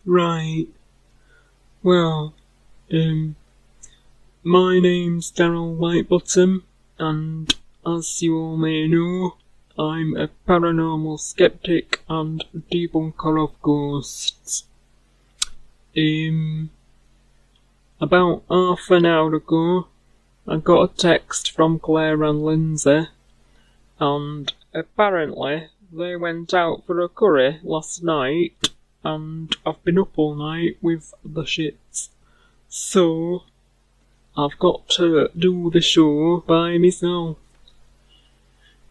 Right. Well, my name's Daryl Whitebottom, and as you all may know, I'm a paranormal skeptic and debunker of ghosts. About half an hour ago, I got a text from Claire and Linzi, and apparently they went out for a curry last night, and I've been up all night with the shits. So, I've got to do the show by myself.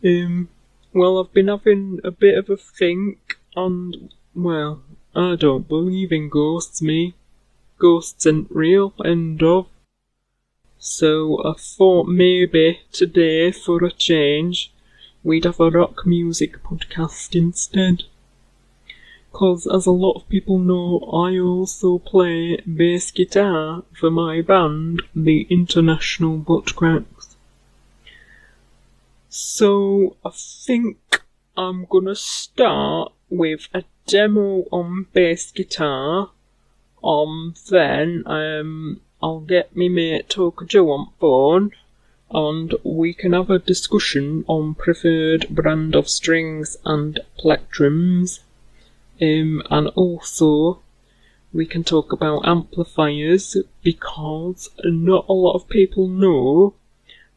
Well, I've been having a bit of a think, and, well, I don't believe in ghosts, me. Ghosts ain't real, end of. So I thought maybe today, for a change, we'd have a rock music podcast instead. 'Cause as a lot of people know, I also play bass guitar for my band, the International Buttcracks. So I think I'm gonna start with a demo on bass guitar, then I'll get me mate Toka Joe on phone, and we can have a discussion on preferred brand of strings and plectrums. And also, we can talk about amplifiers, because not a lot of people know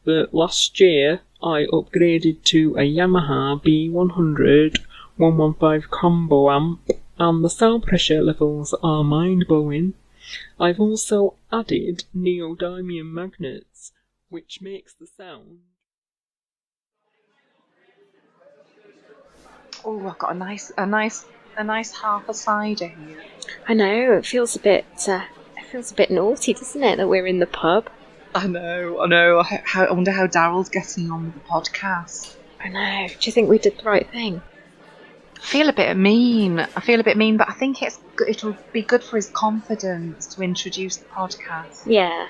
that last year I upgraded to a Yamaha B100 115 combo amp, and the sound pressure levels are mind-blowing. I've also added neodymium magnets, which makes the sound... Oh, I've got a nice half a cider here. I know, it feels a bit naughty, doesn't it, that we're in the pub? I know. I wonder how Daryl's getting on with the podcast. I know. Do you think we did the right thing? I feel a bit mean, but I think it'll be good for his confidence to introduce the podcast. Yeah.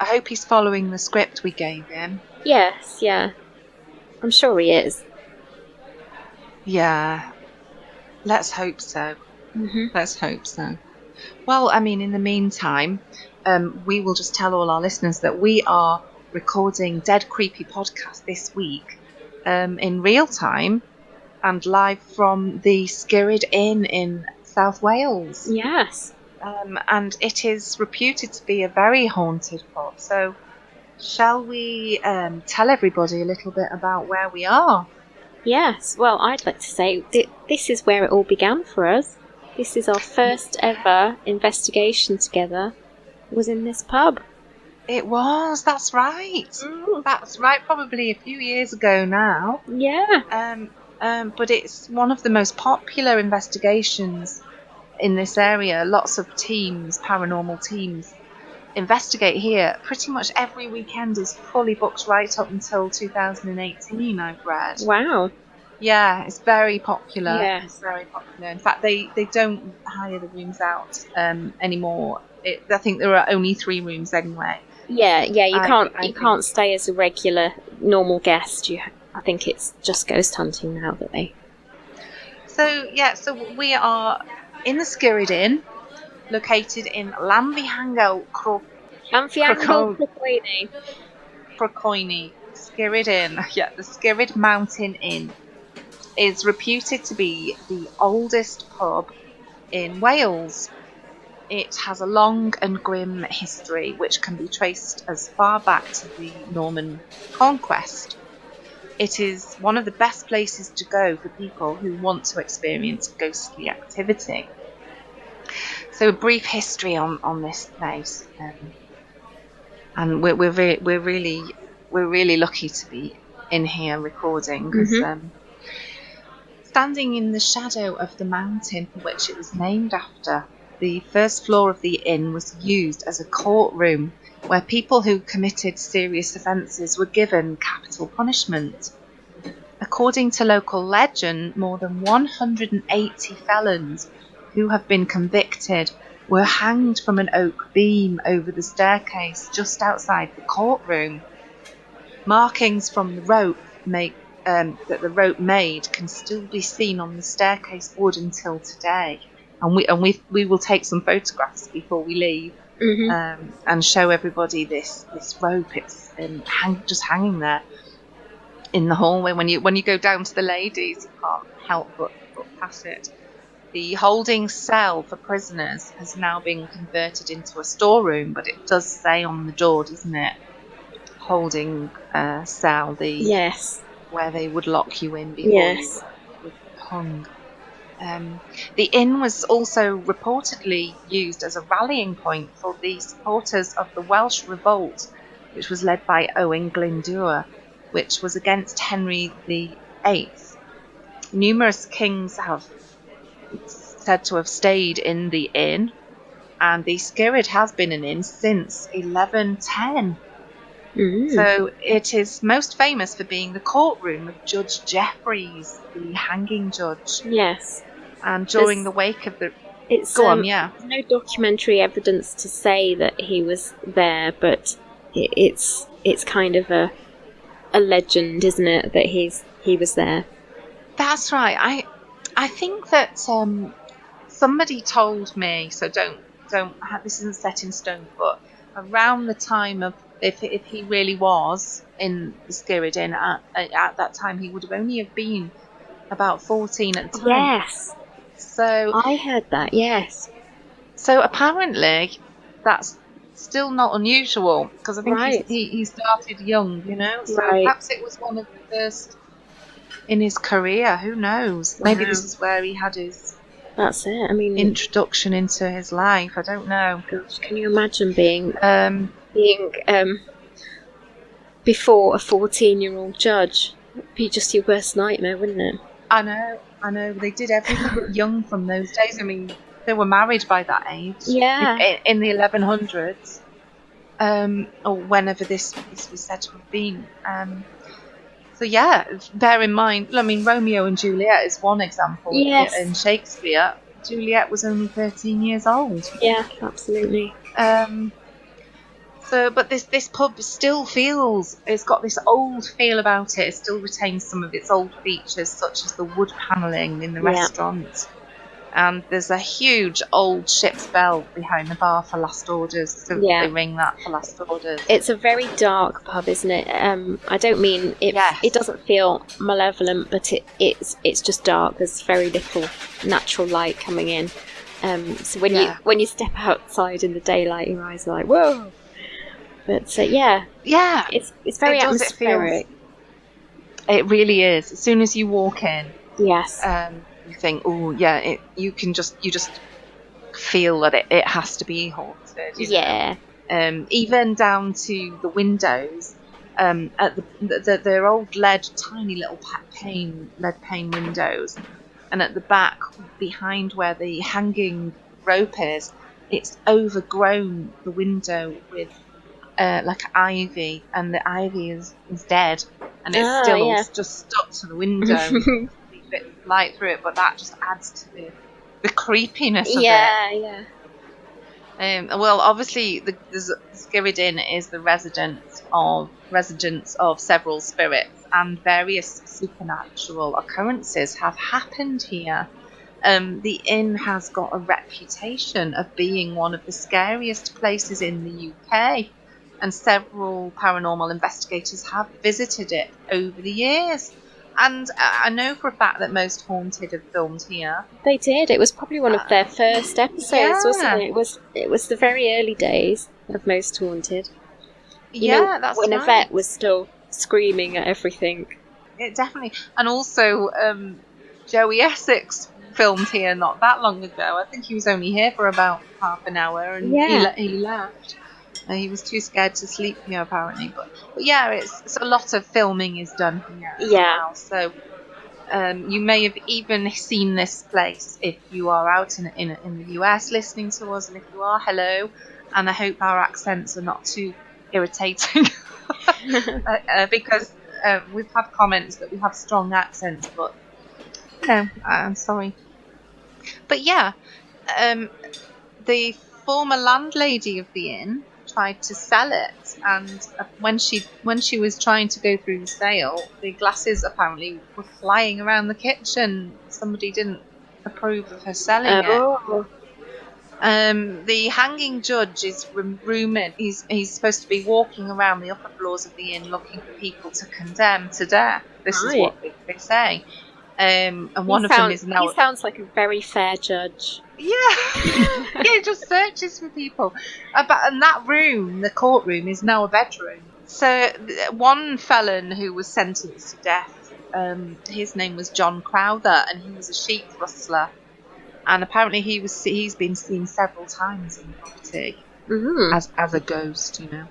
I hope he's following the script we gave him. Yes, yeah. I'm sure he is. Yeah. Let's hope so. Mm-hmm. Let's hope so. Well, I mean, in the meantime, we will just tell all our listeners that we are recording Dead Creepy Podcast this week in real time and live from the Skirrid Inn in South Wales. Yes. And it is reputed to be a very haunted pub. So shall we tell everybody a little bit about where we are? Yes, well, I'd like to say this is where it all began for us. This is our first ever investigation together, was in this pub. It was, that's right. That's right, probably a few years ago now. Yeah. But it's one of the most popular investigations in this area. Lots of teams, paranormal teams, investigate here. Pretty much every weekend is fully booked right up until 2018, I've read. Wow. Yeah, it's very popular. Yes. It's very popular. In fact, they don't hire the rooms out anymore. I think there are only 3 rooms anyway. Yeah. You can't stay as a regular normal guest. I think it's just ghost hunting now that they. So we are in the Skirrid Inn, located in Llanfihangel Crocoini. Skirrid Inn. Yeah, the Skirrid Mountain Inn is reputed to be the oldest pub in Wales. It has a long and grim history, which can be traced as far back to the Norman Conquest. It is one of the best places to go for people who want to experience ghostly activity. So a brief history on this place, and we're really lucky to be in here recording, because standing in the shadow of the mountain for which it was named after, the first floor of the inn was used as a courtroom where people who committed serious offences were given capital punishment. According to local legend, more than 180 felons who have been convicted were hanged from an oak beam over the staircase just outside the courtroom. Markings from the rope make that the rope made can still be seen on the staircase wood until today. And we will take some photographs before we leave, and show everybody this rope. It's just hanging there in the hallway. When you go down to the ladies, you can't help but pass it. The holding cell for prisoners has now been converted into a storeroom, but it does say on the door, doesn't it? Holding cell, where they would lock you in before you were hung. The inn was also reportedly used as a rallying point for the supporters of the Welsh revolt, which was led by Owen Glyndŵr, which was against Henry VIII. Numerous kings have said to have stayed in the inn, and the Skirrid has been an inn since 1110. So it is most famous for being the courtroom of Judge Jeffreys, the hanging judge. Yes. And during the wake of the... There's no documentary evidence to say that he was there, but it's kind of a legend, isn't it, that he was there? That's right. I think that somebody told me, so don't this isn't set in stone, but around the time of if he really was in the Skirrid Inn at that time, he would have only have been about 14 at the time. Yes. So I heard that. Yes. So apparently that's still not unusual, because I think he started young, So perhaps it was one of the first in his career. Who knows? Wow. Maybe this is where he had his... That's it. I mean, introduction into his life. I don't know. Gosh, can you imagine being before a 14-year-old judge? It'd be just your worst nightmare, wouldn't it? I know. They did everything young from those days. I mean, they were married by that age. Yeah. In the 1100s, or whenever this was said to have been. So yeah, bear in mind, I mean, Romeo and Juliet is one example. Yes. In Shakespeare, Juliet was only 13 years old. Yeah, absolutely. But this pub still feels, it's got this old feel about it. It still retains some of its old features, such as the wood panelling in the restaurant. And there's a huge old ship's bell behind the bar for last orders. So they ring that for last orders. It's a very dark pub, isn't it? I don't mean it. Yes. It doesn't feel malevolent, but it's just dark. There's very little natural light coming in. So when you step outside in the daylight, your eyes are like, whoa. But it's very atmospheric. It really is. As soon as you walk in, yes. You think, oh yeah, you just feel that it has to be haunted. Yeah. Even down to the windows, at they're old tiny little lead pane windows, and at the back, behind where the hanging rope is, it's overgrown the window with like ivy, and the ivy is dead, and it's still just stuck to the window. Bit of light through it, but that just adds to the creepiness of it. Yeah. Well, obviously, the Skirrid Inn is the residence of several spirits, and various supernatural occurrences have happened here. The inn has got a reputation of being one of the scariest places in the UK, and several paranormal investigators have visited it over the years. And I know for a fact that Most Haunted have filmed here. They did. It was probably one of their first episodes, wasn't it? It was the very early days of Most Haunted. That's when right. Yvette was still screaming at everything. It definitely. And also, Joey Essex filmed here not that long ago. I think he was only here for about half an hour, and he left. He was too scared to sleep here, apparently. But yeah, it's a lot of filming is done here as well. So you may have even seen this place if you are out in the US listening to us. And if you are, hello. And I hope our accents are not too irritating. Because we've had comments that we have strong accents. But no, I'm sorry. But yeah, the former landlady of the inn, tried to sell it, and when she was trying to go through the sale, the glasses apparently were flying around the kitchen. Somebody didn't approve of her selling it. The hanging judge is rumoured. He's supposed to be walking around the upper floors of the inn looking for people to condemn to death. This is what they say. And one of them is now. He sounds like a very fair judge. Yeah, yeah, just searches for people. And that room, the courtroom, is now a bedroom. So one felon who was sentenced to death, his name was John Crowther, and he was a sheep rustler. And apparently he's been seen several times in the property as a ghost, you know.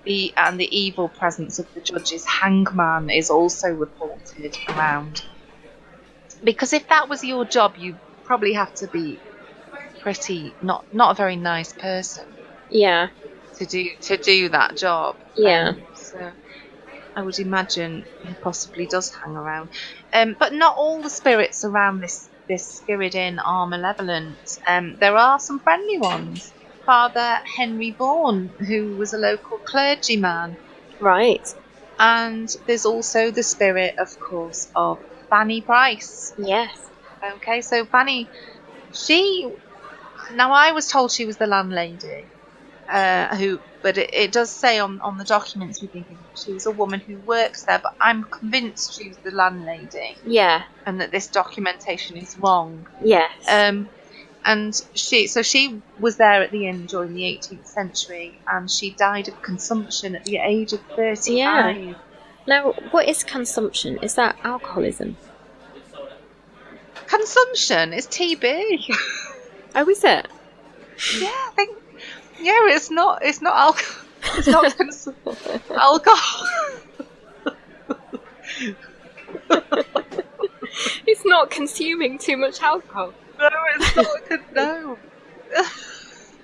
The evil presence of the judge's hangman is also reported around. Because if that was your job, you probably have to be pretty not a very nice person. Yeah. To do that job. Yeah. So I would imagine he possibly does hang around. But not all the spirits around this Skirrid Inn are malevolent. There are some friendly ones. Father Henry Vaughan, who was a local clergyman. Right. And there's also the spirit, of course, of Fanny Price. Yes. Okay, so Fanny, now I was told she was the landlady, but it does say on the documents we've been given she was a woman who works there, but I'm convinced she was the landlady. Yeah. And that this documentation is wrong. Yes. And she was there at the inn during the 18th century, and she died of consumption at the age of 35. Yeah. Now, what is consumption? Is that alcoholism? Consumption is TB. Oh, is it? Yeah, I think. Yeah, it's not alcohol. It's not alcohol. It's not consuming too much alcohol. No, it's not. No.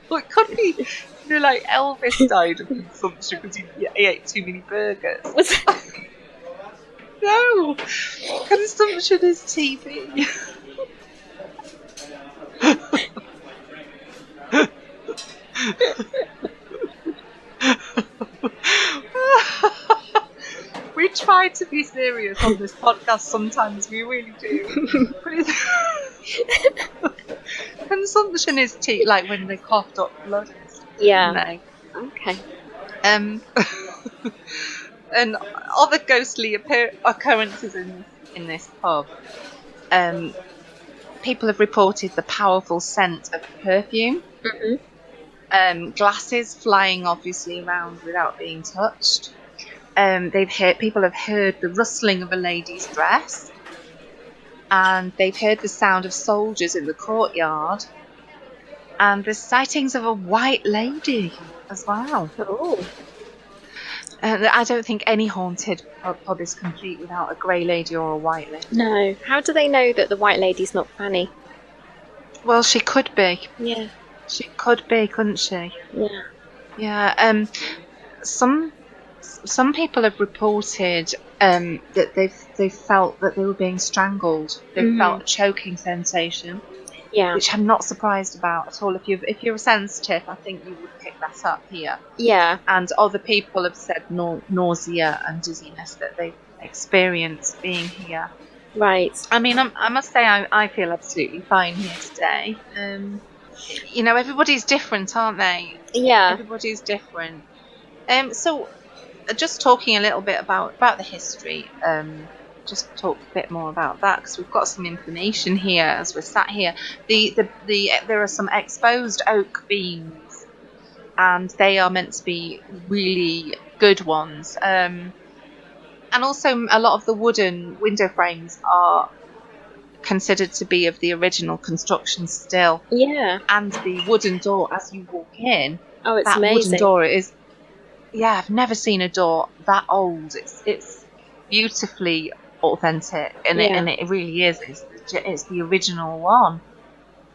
Well, it could be. You know, like Elvis died of consumption because he ate too many burgers. No, consumption is TV. We try to be serious on this podcast sometimes, we really do. Consumption is tea, like when they coughed up blood. Yeah. Okay. And other ghostly occurrences in this pub. People have reported the powerful scent of perfume. Mm-hmm. Glasses flying obviously around without being touched. People have heard the rustling of a lady's dress, and they've heard the sound of soldiers in the courtyard, and there's sightings of a white lady as well. Oh. I don't think any haunted pub is complete without a grey lady or a white lady. No. How do they know that the white lady's not Fanny? Well, she could be. Yeah. She could be, couldn't she? Yeah. Yeah. Some people have reported that they've felt that they were being strangled. They've felt a choking sensation. Yeah. Which I'm not surprised about at all. If you're sensitive, I think you would pick that up here. Yeah. And other people have said nausea and dizziness that they've experienced being here. Right. I mean, I must say I feel absolutely fine here today. You know, everybody's different, aren't they? Yeah. Everybody's different. So, just talking a little bit about the history. Just talk a bit more about that because we've got some information here as we're sat here. There are some exposed oak beams, and they are meant to be really good ones. And also, a lot of the wooden window frames are considered to be of the original construction still. Yeah. And the wooden door as you walk in. Oh, it's that amazing. Wooden door is. Yeah, I've never seen a door that old. It's beautifully authentic, and it really is. It's the original one.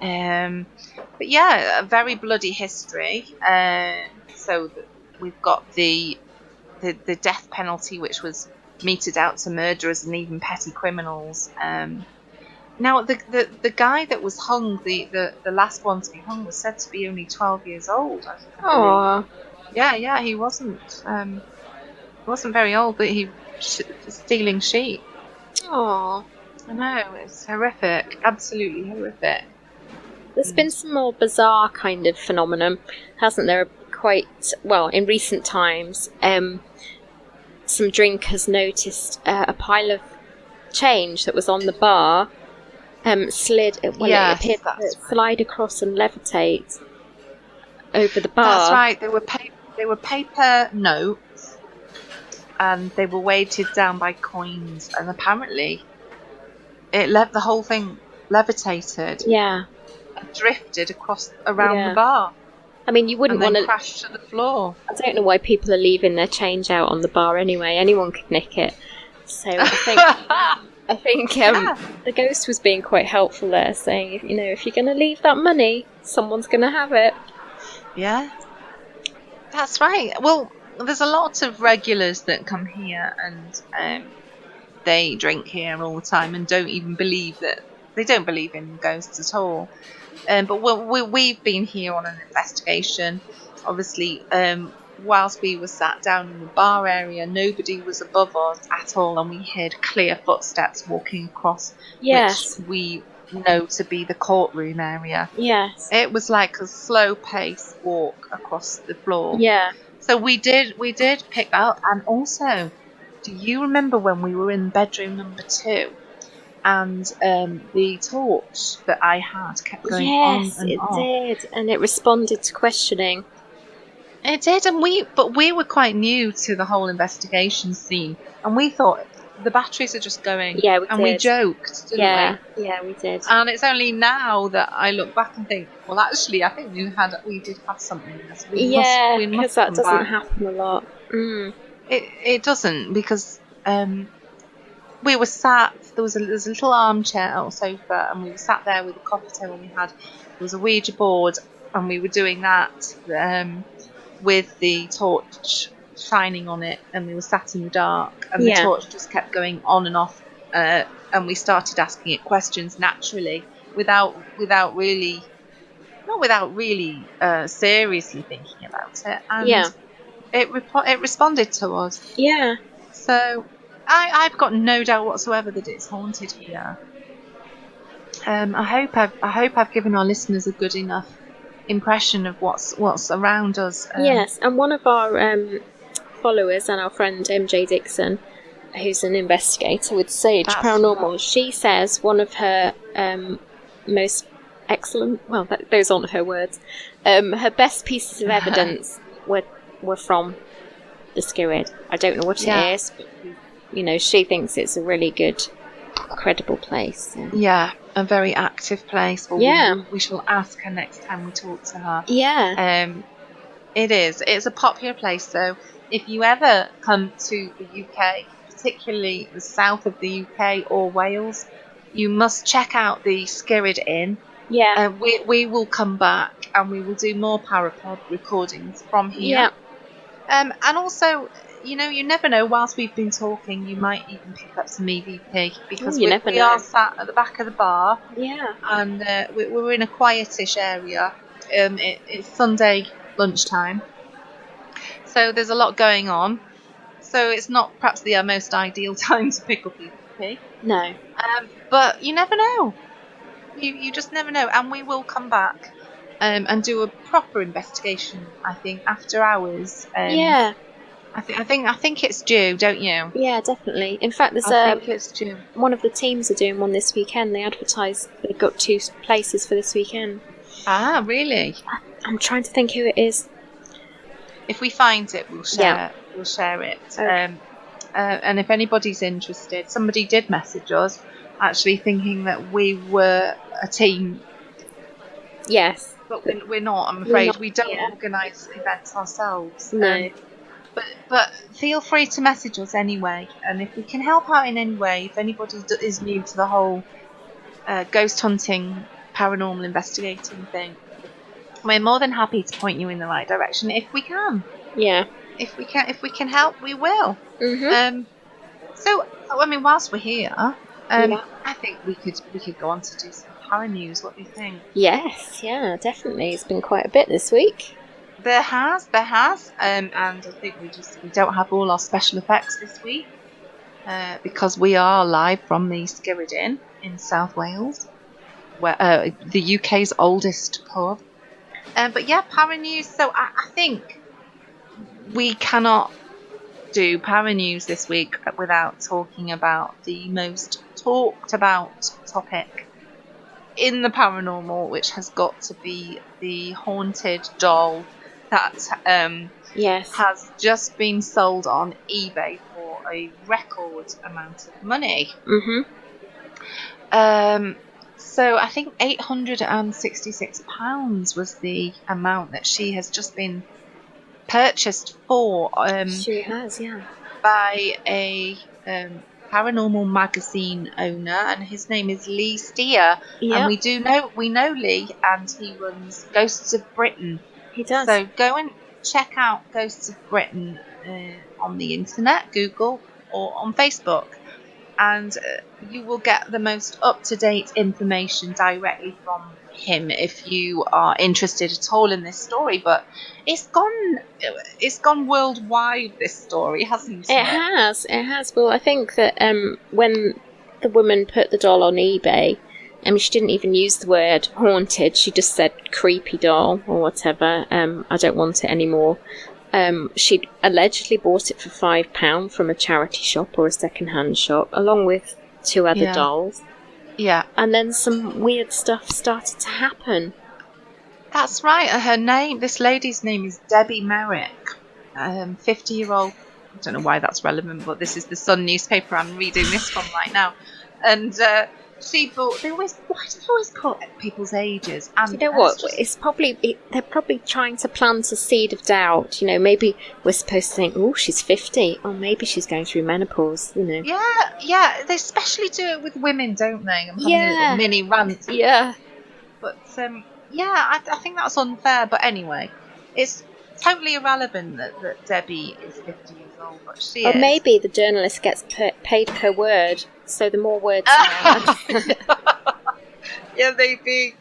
But yeah, a very bloody history. So we've got the death penalty, which was meted out to murderers and even petty criminals. Now the guy that was hung, the last one to be hung, was said to be only 12 years old. Oh. Yeah, he wasn't very old, but he was stealing sheep. Oh, I know, it's horrific, absolutely horrific. There's been some more bizarre kind of phenomenon, hasn't there? Quite well in recent times. Some drinkers noticed a pile of change that was on the bar slid. Well, it appeared to slide across and levitate over the bar. That's right. They were paper notes, and they were weighted down by coins, and apparently, the whole thing levitated. Yeah. And drifted around the bar. I mean, you wouldn't want to crash to the floor. I don't know why people are leaving their change out on the bar anyway. Anyone could nick it. So I think the ghost was being quite helpful there, saying, if you're going to leave that money, someone's going to have it. Yeah, that's right. Well, there's a lot of regulars that come here, and they drink here all the time and don't believe in ghosts at all. But we've been here on an investigation. Obviously, whilst we were sat down in the bar area, nobody was above us at all, and we heard clear footsteps walking across, which we know to be the courtroom area. Yes. It was like a slow pace walk across the floor. Yeah. So we did pick up, and also, do you remember when we were in bedroom number 2? And the torch that I had kept going on and on. Yes, it did, and it responded to questioning. It did, and we were quite new to the whole investigation scene, and we thought the batteries are just going. Yeah, we and did. We joked, didn't we? Yeah, we did. And it's only now that I look back and think, well, actually, I think we did have something. Because that doesn't happen a lot. Mm. It doesn't, because we were sat. There was a little armchair or sofa, and we were sat there with a coffee table. There was a Ouija board, and we were doing that with the torch shining on it, and we were sat in the dark, and the torch just kept going on and off, and we started asking it questions naturally, without really seriously thinking about it, and it responded to us. Yeah. So I've got no doubt whatsoever that it's haunted here. I hope I've given our listeners a good enough impression of what's around us. Yes, and one of our followers and our friend MJ Dixon, who's an investigator with Sage Paranormal, she says one of her most excellent, well, those aren't her words, her best pieces of evidence were from the Skirrid. I don't know what it is, but she thinks it's a really good, credible place. Yeah, a very active place. Well, we shall ask her next time we talk to her. Yeah. It is. It's a popular place, so if you ever come to the UK, particularly the south of the UK or Wales, you must check out the Skirrid Inn. Yeah. We will come back and we will do more Parapub recordings from here. Yeah. And also, you never know, whilst we've been talking, you might even pick up some EVP, because we are sat at the back of the bar. Yeah. And we're in a quietish area. It's Sunday lunchtime, so there's a lot going on. So it's not perhaps the most ideal time to pick up EVP. No. But you never know. You just never know. And we will come back and do a proper investigation, I think, after hours. Yeah. I think it's due, don't you? Yeah, definitely. In fact, there's I think it's due. One of the teams are doing one this weekend. They advertised they've got 2 places for this weekend. Ah, really? I'm trying to think who it is. If we find it, we'll share. We'll share it. Okay. And if anybody's interested, somebody did message us, actually thinking that we were a team. Yes, but we're not. I'm afraid we don't organise events ourselves. No. But feel free to message us anyway, and if we can help out in any way, if anybody is new to the whole ghost hunting, paranormal investigating thing, we're more than happy to point you in the right direction if we can. Yeah. If we can help, we will. Mm-hmm. So, I mean, whilst we're here, I think we could go on to do some PARANEWS. What do you think? Yes, yeah, definitely. It's been quite a bit this week. There has, and I think we don't have all our special effects this week because we are live from the Skirrid Inn in South Wales, where the UK's oldest pub. But yeah, PARANEWS. So I think we cannot do PARANEWS this week without talking about the most talked about topic in the paranormal, which has got to be the haunted doll that has just been sold on eBay for a record amount of money. So I think £866 was the amount that she has just been purchased for. She has, yeah. By a paranormal magazine owner, and his name is Lee Steer. Yep. And we know Lee, and he runs Ghosts of Britain. He does. So go and check out Ghosts of Britain on the internet, Google, or on Facebook, and you will get the most up-to-date information directly from him if you are interested at all in this story. But it's gone worldwide, this story, hasn't it? It has. Well, I think that when the woman put the doll on eBay, she didn't even use the word haunted, she just said creepy doll or whatever. I don't want it anymore. She'd allegedly bought it for £5 from a charity shop or a second-hand shop, along with 2 other dolls. Yeah. And then some weird stuff started to happen. That's right. This lady's name is Debbie Merrick, 50-year-old. I don't know why that's relevant, but this is the Sun newspaper I'm reading this from right now. And she bought. Why do they always call people's ages? And you know what? They're probably trying to plant a seed of doubt. Maybe we're supposed to think, oh, she's 50, or maybe she's going through menopause. Yeah. They especially do it with women, don't they? I'm having a little mini rant. Yeah. But I think that's unfair. But anyway, it's totally irrelevant that Debbie is 50 years old, but she is. Or maybe the journalist gets paid per word, so the more words. Yeah, maybe.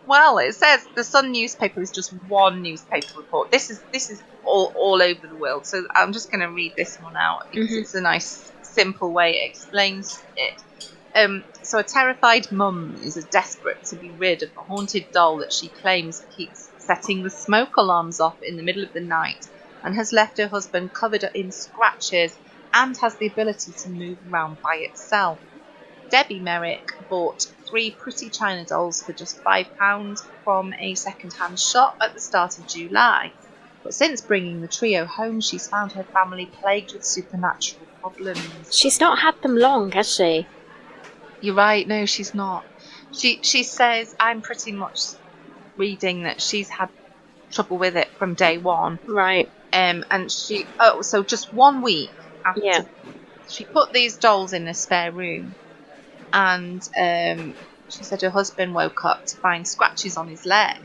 Well, it says the Sun newspaper is just one newspaper report. This is all over the world. So I'm just going to read this one out because it's a nice, simple way it explains it. So a terrified mum is desperate to be rid of the haunted doll that she claims keeps setting the smoke alarms off in the middle of the night, and has left her husband covered in scratches and has the ability to move around by itself. Debbie Merrick bought 3 pretty china dolls for just £5 from a second-hand shop at the start of July. But since bringing the trio home, she's found her family plagued with supernatural problems. She's not had them long, has she? You're right, no, she's not. She says, I'm pretty much reading that she's had trouble with it from day one. Right. And so just 1 week after she put these dolls in a spare room, and she said her husband woke up to find scratches on his leg.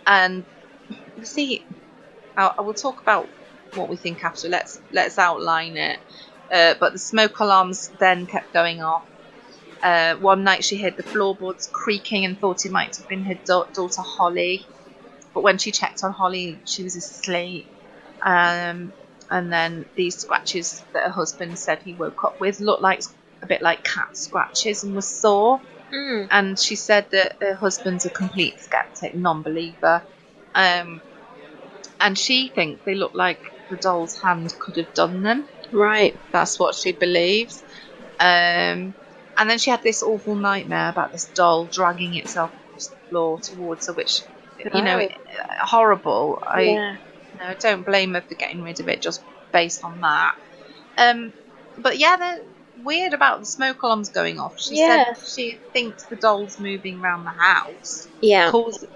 And you see, I will talk about what we think after. Let's outline it. But the smoke alarms then kept going off. One night she heard the floorboards creaking and thought it might have been her daughter Holly. But when she checked on Holly, she was asleep. And then these scratches that her husband said he woke up with looked like a bit like cat scratches and was sore. And she said that her husband's a complete skeptic, non-believer. And she thinks they look like the doll's hand could have done them. Right. That's what she believes. And then she had this awful nightmare about this doll dragging itself across the floor towards her, which, horrible. I don't blame her for getting rid of it just based on that. But yeah, they're weird about the smoke alarms going off. She said she thinks the doll's moving around the house,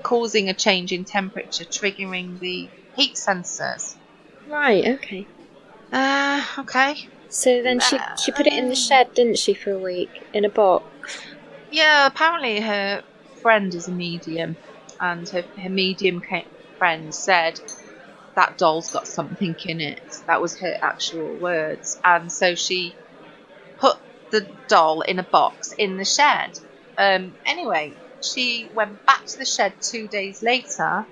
causing a change in temperature, triggering the heat sensors. Right, okay. Okay. So then she put it in the shed, didn't she, for a week, in a box? Yeah, apparently her friend is a medium, and her medium friend said that doll's got something in it. That was her actual words. And so she put the doll in a box in the shed. Anyway, she went back to the shed 2 days later,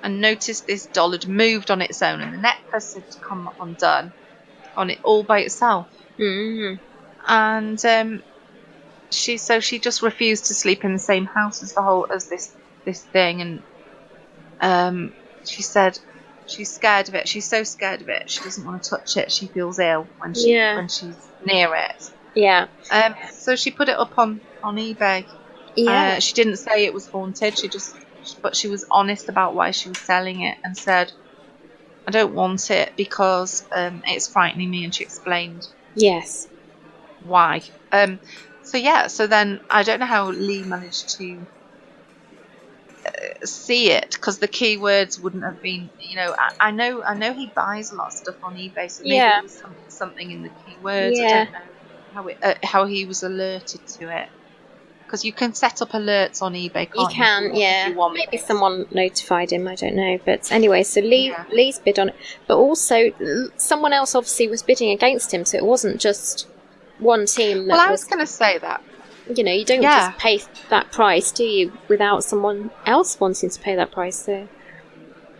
and noticed this doll had moved on its own, and the necklace had come undone on it all by itself. Mm. And she just refused to sleep in the same house as this thing, and she said she's scared of it. She's so scared of it. She doesn't want to touch it. She feels ill when she's near it. Yeah. So she put it up on eBay. Yeah. She didn't say it was haunted. But she was honest about why she was selling it, and said, "I don't want it because it's frightening me." And she explained Yes. why. So then I don't know how Lee managed to see it, because the keywords wouldn't have been, I know he buys a lot of stuff on eBay, so maybe there was something in the keywords. Yeah. I don't know how he was alerted to it, because you can set up alerts on eBay, can't you? You can, yeah. Maybe someone notified him, I don't know. But anyway, so Lee's bid on it. But also, someone else obviously was bidding against him, so it wasn't just one team that I was going to say that. You don't just pay that price, do you, without someone else wanting to pay that price, so...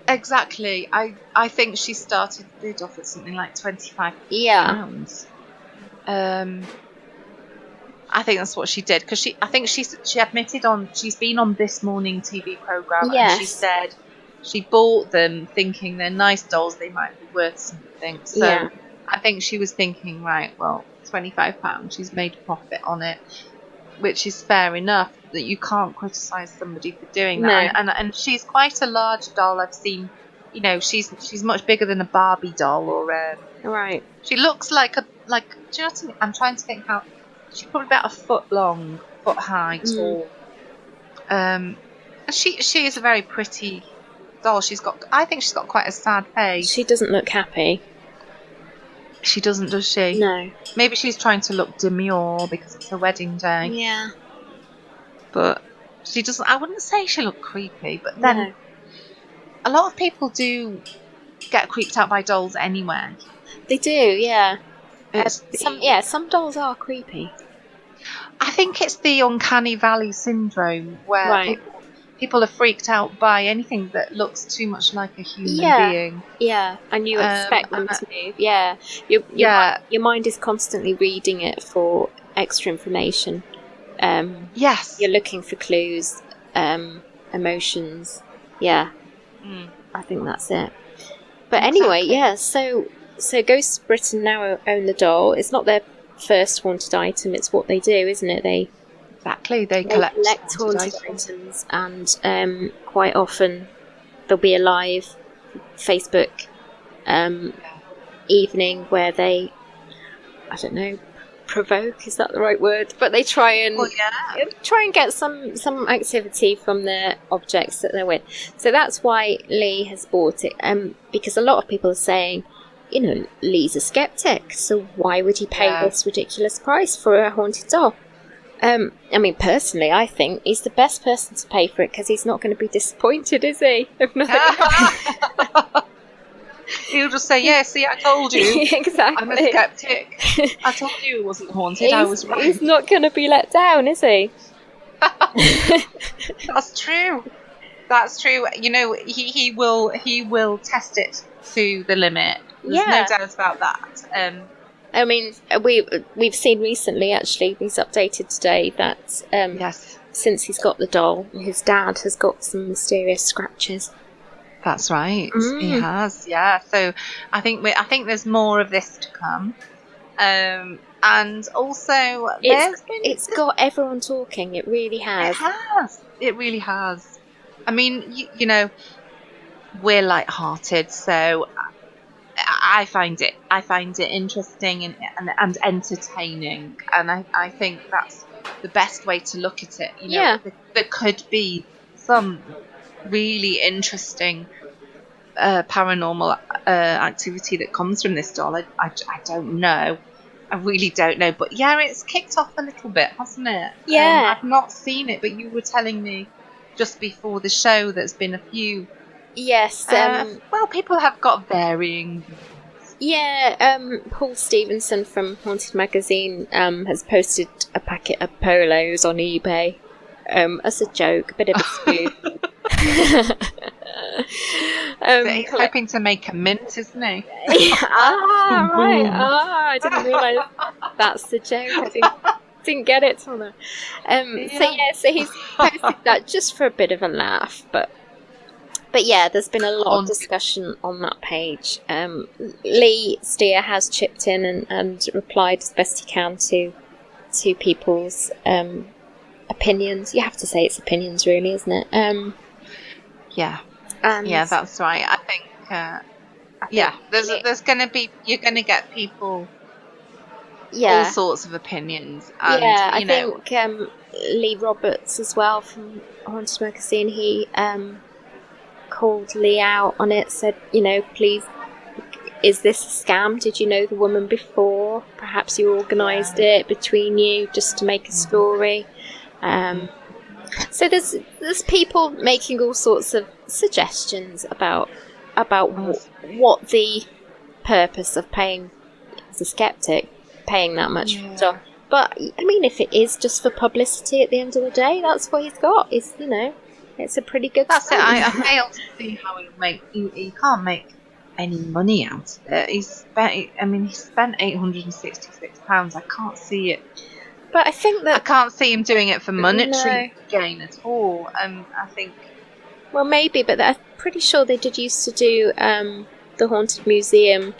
Exactly. I think she started the bid off at something like £25. Yeah. I think that's what she did, because she admitted she's been on This Morning TV programme, yes. and she said she bought them thinking they're nice dolls, they might be worth something. So I think she was thinking, right, well, £25, she's made a profit on it, which is fair enough. That you can't criticise somebody for doing that. No. And she's quite a large doll. I've seen, she's much bigger than a Barbie doll, or right. She looks like do you know what I mean? I'm trying to think how. She's probably about a foot long, foot high, tall. She is a very pretty doll. I think she's got quite a sad face. She doesn't look happy. She doesn't, does she? No. Maybe she's trying to look demure because it's her wedding day. Yeah. But she doesn't. I wouldn't say she looked creepy, but then a lot of people do get creeped out by dolls anyway. They do, yeah. Some dolls are creepy. I think it's the uncanny valley syndrome, where people are freaked out by anything that looks too much like a human being. Yeah, and you expect them to move. Yeah, your mind is constantly reading it for extra information. Yes, you're looking for clues, emotions. Yeah, I think that's it. But anyway, so Ghosts Britain now own the doll. It's not their first haunted item, it's what they do, isn't it? They collect haunted items, and quite often there'll be a live Facebook evening where they, I don't know, provoke, is that the right word? But they try and get some activity from their objects that they're with. So that's why Lee has bought it, because a lot of people are saying, Lee's a skeptic, so why would he pay this ridiculous price for a haunted doll? I mean, personally, I think he's the best person to pay for it, because he's not going to be disappointed, is he? If nothing else. He'll just say, "Yeah, see, I told you." Exactly. I'm a skeptic. I told you it wasn't haunted. I was right. He's not going to be let down, is he? That's true. That's true. He will test it to the limit. There's no doubt about that. I mean, we've seen recently, actually, he's updated today that since he's got the doll, his dad has got some mysterious scratches. That's right. He has, yeah. So I think there's more of this to come. And also, it's got everyone talking. It really has. It really has. I mean, we're light-hearted, so I find it interesting and entertaining, and I think that's the best way to look at it. There could be some really interesting paranormal activity that comes from this doll. I don't know. I really don't know. But it's kicked off a little bit, hasn't it? Yeah. I've not seen it, but you were telling me just before the show there's been a few. Yes. People have got varying. Yeah, Paul Stevenson from Haunted Magazine has posted a packet of polos on eBay as a joke, a bit of a spoof. He's hoping to make a mint, isn't he? Right. I didn't realise that's the joke. I didn't get it till now. So he's posted that just for a bit of a laugh, but yeah, there's been a lot of discussion on that page. Lee Steer has chipped in and replied as best he can to people's opinions. You have to say it's opinions, really, isn't it? Yeah, that's right. I think there's going to be, you're going to get people, all sorts of opinions. And, I think Lee Roberts as well from Haunted Magazine, he called Lee out on it, said, please, is this a scam? Did you know the woman before? Perhaps you organised it between you just to make a story. So there's people making all sorts of suggestions about what the purpose of paying, as a skeptic, paying that much for stuff. But I mean, if it is just for publicity at the end of the day, that's what he's got. Is it's a pretty good. That's it. I fail to see how he can't make any money out of it. He spent £866. I can't see it. But I think that I can't see him doing it for monetary gain at all. I think. Well, maybe, but I'm pretty sure they did used to do the Haunted Museum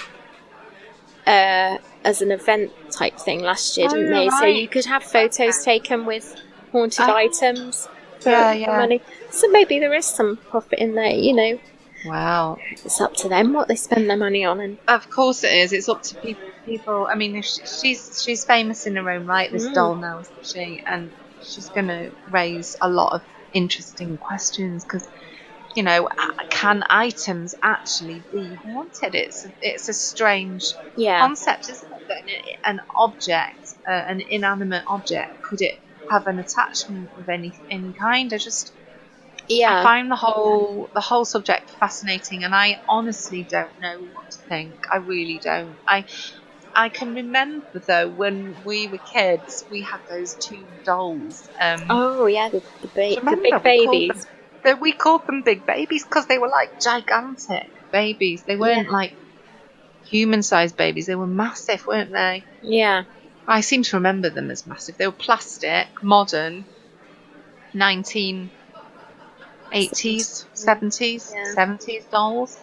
as an event type thing last year, didn't they? Right. So you could have photos taken with haunted items for money. So maybe there is some profit in there, Wow. It's up to them what they spend their money on. And of course it is. It's up to people. I mean, if she's famous in her own right, this doll now, isn't she? And she's going to raise a lot of interesting questions because, can items actually be haunted? It's a strange concept, isn't it? That an object, an inanimate object, could it have an attachment of any kind? I find the whole subject fascinating, and I honestly don't know what to think. I really don't. I can remember though when we were kids, we had those two dolls. The big babies. We called them big babies because they were like gigantic babies. They weren't like human-sized babies. They were massive, weren't they? Yeah. I seem to remember them as massive. They were plastic, modern, 1980s, 70s dolls.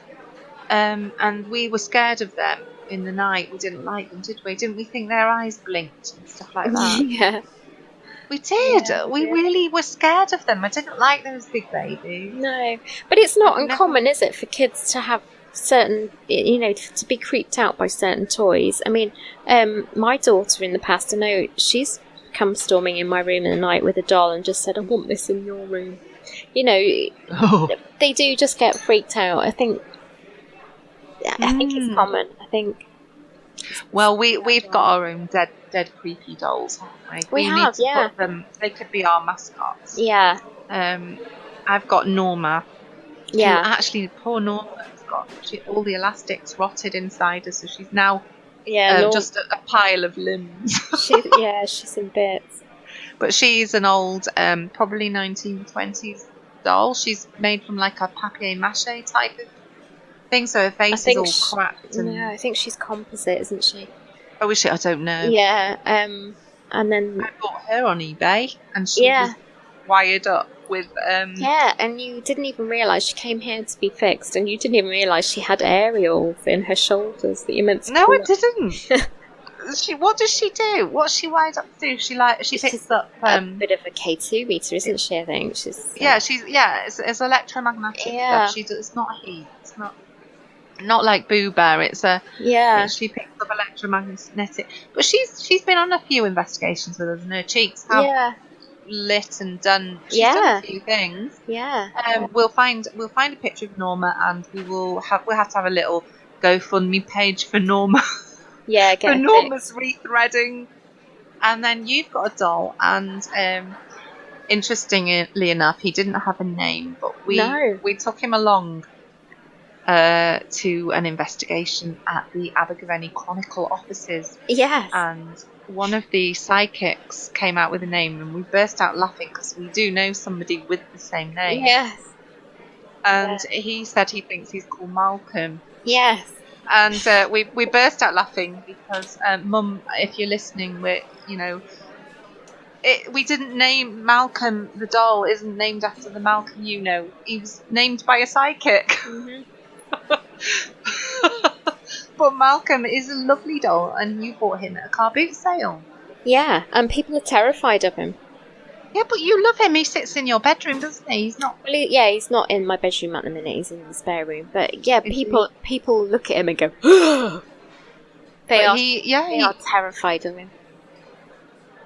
And we were scared of them in the night. We didn't like them, did we? Didn't we think their eyes blinked and stuff like that? Yeah. We did. We really were scared of them. I didn't like those big babies. No. But it's not uncommon, is it, for kids to have certain, to be creeped out by certain toys. I mean, my daughter in the past, I know she's come storming in my room in the night with a doll and just said, I want this in your room. They do just get freaked out. I think it's common. I think. Well, we've got our own dead creepy dolls, haven't we? We have, need to put them. They could be our mascots. Yeah. I've got Norma. Yeah. Who actually, poor Norma has got all the elastics rotted inside her, so she's now just a pile of limbs. She's in bits. But she's an old, probably 1920s doll. She's made from like a papier-mâché type of thing, so her face is all cracked. I think she's composite, isn't she? Oh, is she? I don't know. Yeah, and then I bought her on eBay, and she was wired up with. And you didn't even realise she came here to be fixed, and you didn't even realise she had aerials in her shoulders that you meant to. No, I didn't. What does she do? What's she wired up to do? She picks up a bit of a K2 meter, isn't she? I think she's. It's electromagnetic stuff. It's not heat. It's not like Boo Bear. It's she picks up electromagnetic. But she's been on a few investigations with us, and her cheeks have lit and done. She's done a few things. Yeah. We'll find a picture of Norma, and we'll have to have a little GoFundMe page for Norma. Yeah, for Norma's rethreading. And then you've got a doll, and interestingly enough, he didn't have a name, but we took him along to an investigation at the Abergavenny Chronicle offices. Yes. And one of the psychics came out with a name, and we burst out laughing because we do know somebody with the same name. Yes. and he said he thinks he's called Malcolm. Yes. And we burst out laughing because Mum, if you're listening, we didn't name Malcolm the doll. Isn't named after the Malcolm you know. He was named by a psychic. Mm-hmm. But Malcolm is a lovely doll, and you bought him at a car boot sale. Yeah, and people are terrified of him. Yeah, but you love him. He sits in your bedroom, doesn't he? He's not. Well, he's not in my bedroom at the minute. He's in the spare room. But yeah, people look at him and go, they are terrified of him.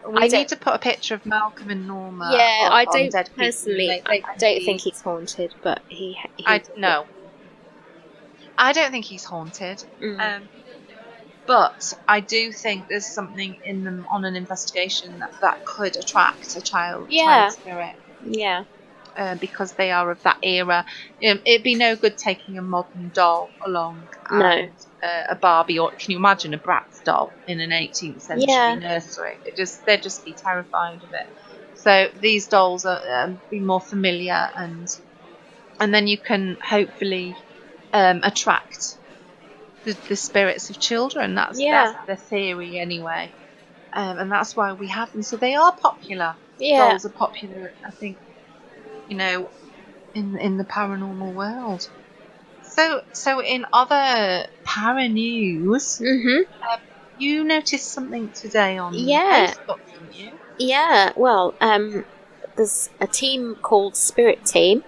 We need to put a picture of Malcolm and Norma. Yeah, I don't think he's haunted, but no. I don't think he's haunted. Mm. But I do think there's something in them on an investigation that could attract a child spirit. Yeah. Because they are of that era. It'd be no good taking a modern doll along. No. A Barbie, or can you imagine a Bratz doll in an 18th century nursery? They'd just be terrified of it. So these dolls are be more familiar, and then you can hopefully attract the spirits of children. That's the theory anyway, and that's why we have them. So they are popular. Dolls are popular, I think, in the paranormal world. So in other PARANEWS, you noticed something today on Facebook, didn't you? Yeah, well, there's a team called Spirit Team,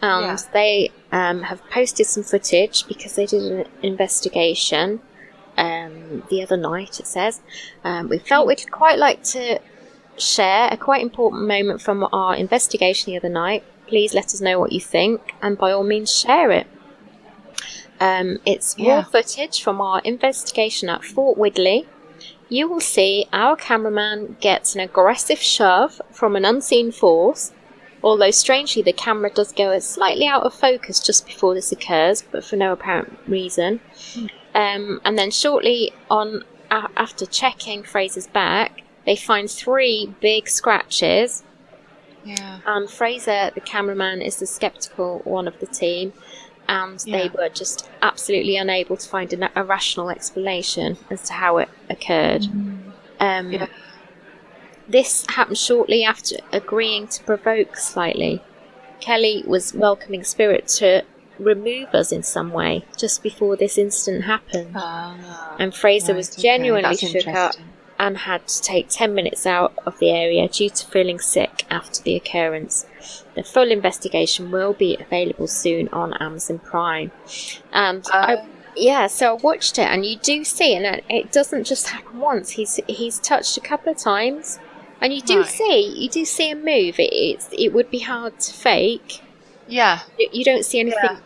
and they have posted some footage because they did an investigation the other night, it says. We felt we'd quite like to share a quite important moment from our investigation the other night. Please let us know what you think, and by all means share it. It's raw footage from our investigation at Fort Widley. You will see our cameraman gets an aggressive shove from an unseen force, although strangely the camera does go slightly out of focus just before this occurs, but for no apparent reason. And then shortly on, after checking Fraser's back, they find 3 big scratches. Yeah. And Fraser, the cameraman, is the sceptical one of the team. And they were just absolutely unable to find a rational explanation as to how it occurred. This happened shortly after agreeing to provoke slightly. Kelly was welcoming Spirit to remove us in some way just before this incident happened. And Fraser was genuinely shook up and had to take 10 minutes out of the area due to feeling sick after the occurrence. The full investigation will be available soon on Amazon Prime. And so I watched it, and you do see, and it doesn't just happen once. He's touched a couple of times, and you do see him move. It would be hard to fake. Yeah, you don't see anything.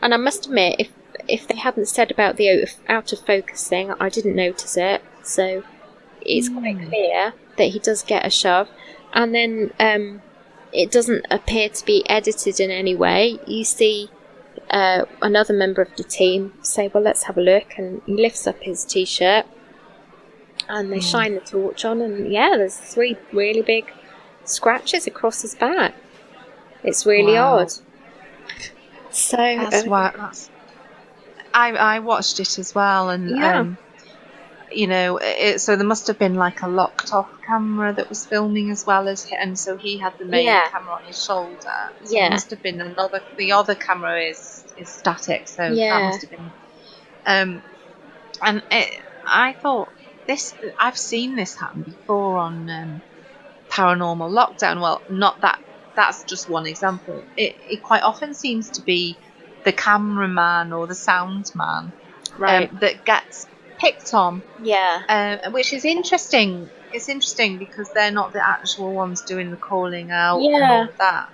And I must admit, if they hadn't said about the out of focus thing, I didn't notice it. So it's quite clear that he does get a shove, and then it doesn't appear to be edited in any way. You see another member of the team say, well, let's have a look, and he lifts up his t-shirt and they shine the torch on, and there's 3 really big scratches across his back. It's really odd. So that's why I watched it as well, and so there must have been like a locked off camera that was filming as well as, and so he had the main camera on his shoulder. So there must have been the other camera is static, so that must have been. I thought I've seen this happen before on Paranormal Lockdown. Well, not that. That's just one example. It quite often seems to be the cameraman or the sound man that gets picked on. Which is interesting. It's interesting because they're not the actual ones doing the calling out and all of that.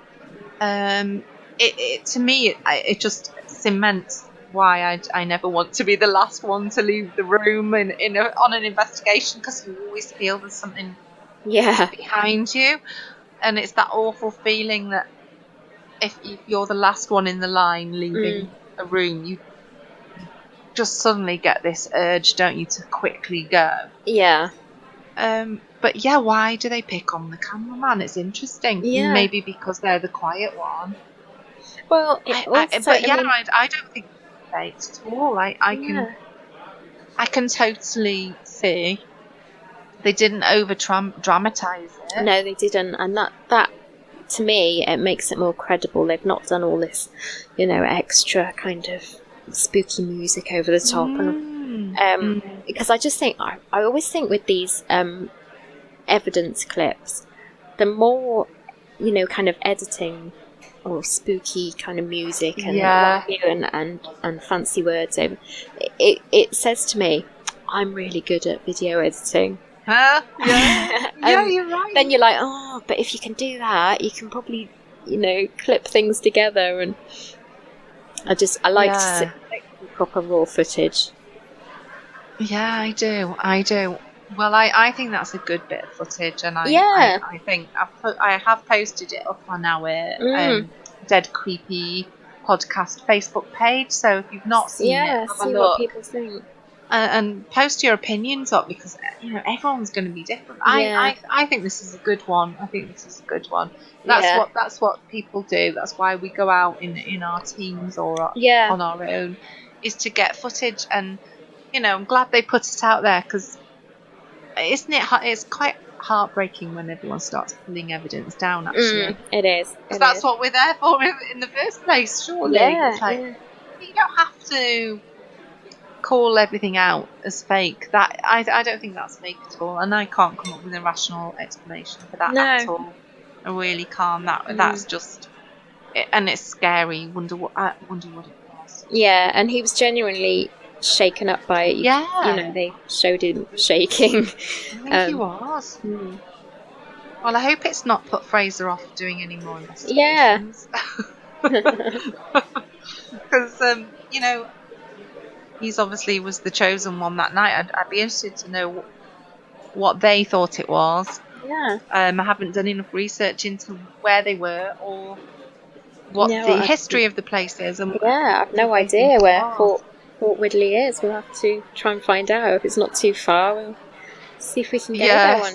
To me, it just cements why I never want to be the last one to leave the room on an investigation, because you always feel there's something behind you, and it's that awful feeling that if you're the last one in the line leaving a room, you just suddenly get this urge, don't you, to quickly go. But why do they pick on the cameraman? It's interesting. Maybe because they're the quiet one. Well, I don't think it's faked at all. I can totally see they didn't over dramatize it. No, they didn't, and that to me it makes it more credible. They've not done all this, extra kind of spooky music over the top, and because I just think I always think with these evidence clips, the more kind of editing or spooky kind of music and fancy words over it says to me, I'm really good at video editing. Huh? Yeah. Yeah, you're right. Then you're like, but if you can do that, you can probably clip things together, and I like to see proper raw footage. Yeah, I do. Well, I think that's a good bit of footage, and I think I have posted it up on our Dead Creepy podcast Facebook page. So if you've not seen it, have a look. What people think. And post your opinions up, because everyone's going to be different. I think this is a good one. That's what people do. That's why we go out in our teams or on our own, is to get footage. And I'm glad they put it out there, because isn't it? It's quite heartbreaking when everyone starts pulling evidence down. Actually, it is. Because that's what we're there for in the first place. Surely, it's like, you don't have to call everything out as fake. That I don't think that's fake at all, and I can't come up with a rational explanation for that at all. I really can't. That's just, and it's scary. Wonder what it was. Yeah, and he was genuinely shaken up by it. Yeah, they showed him shaking. I think he was. Well, I hope it's not put Fraser off doing any more investigations. Yeah. Because he's obviously was the chosen one that night. I'd be interested to know what they thought it was. Yeah. I haven't done enough research into where they were or what the history of the place is. And I've no idea where Fort Widley is. We'll have to try and find out. If it's not too far, we'll see if we can get that one.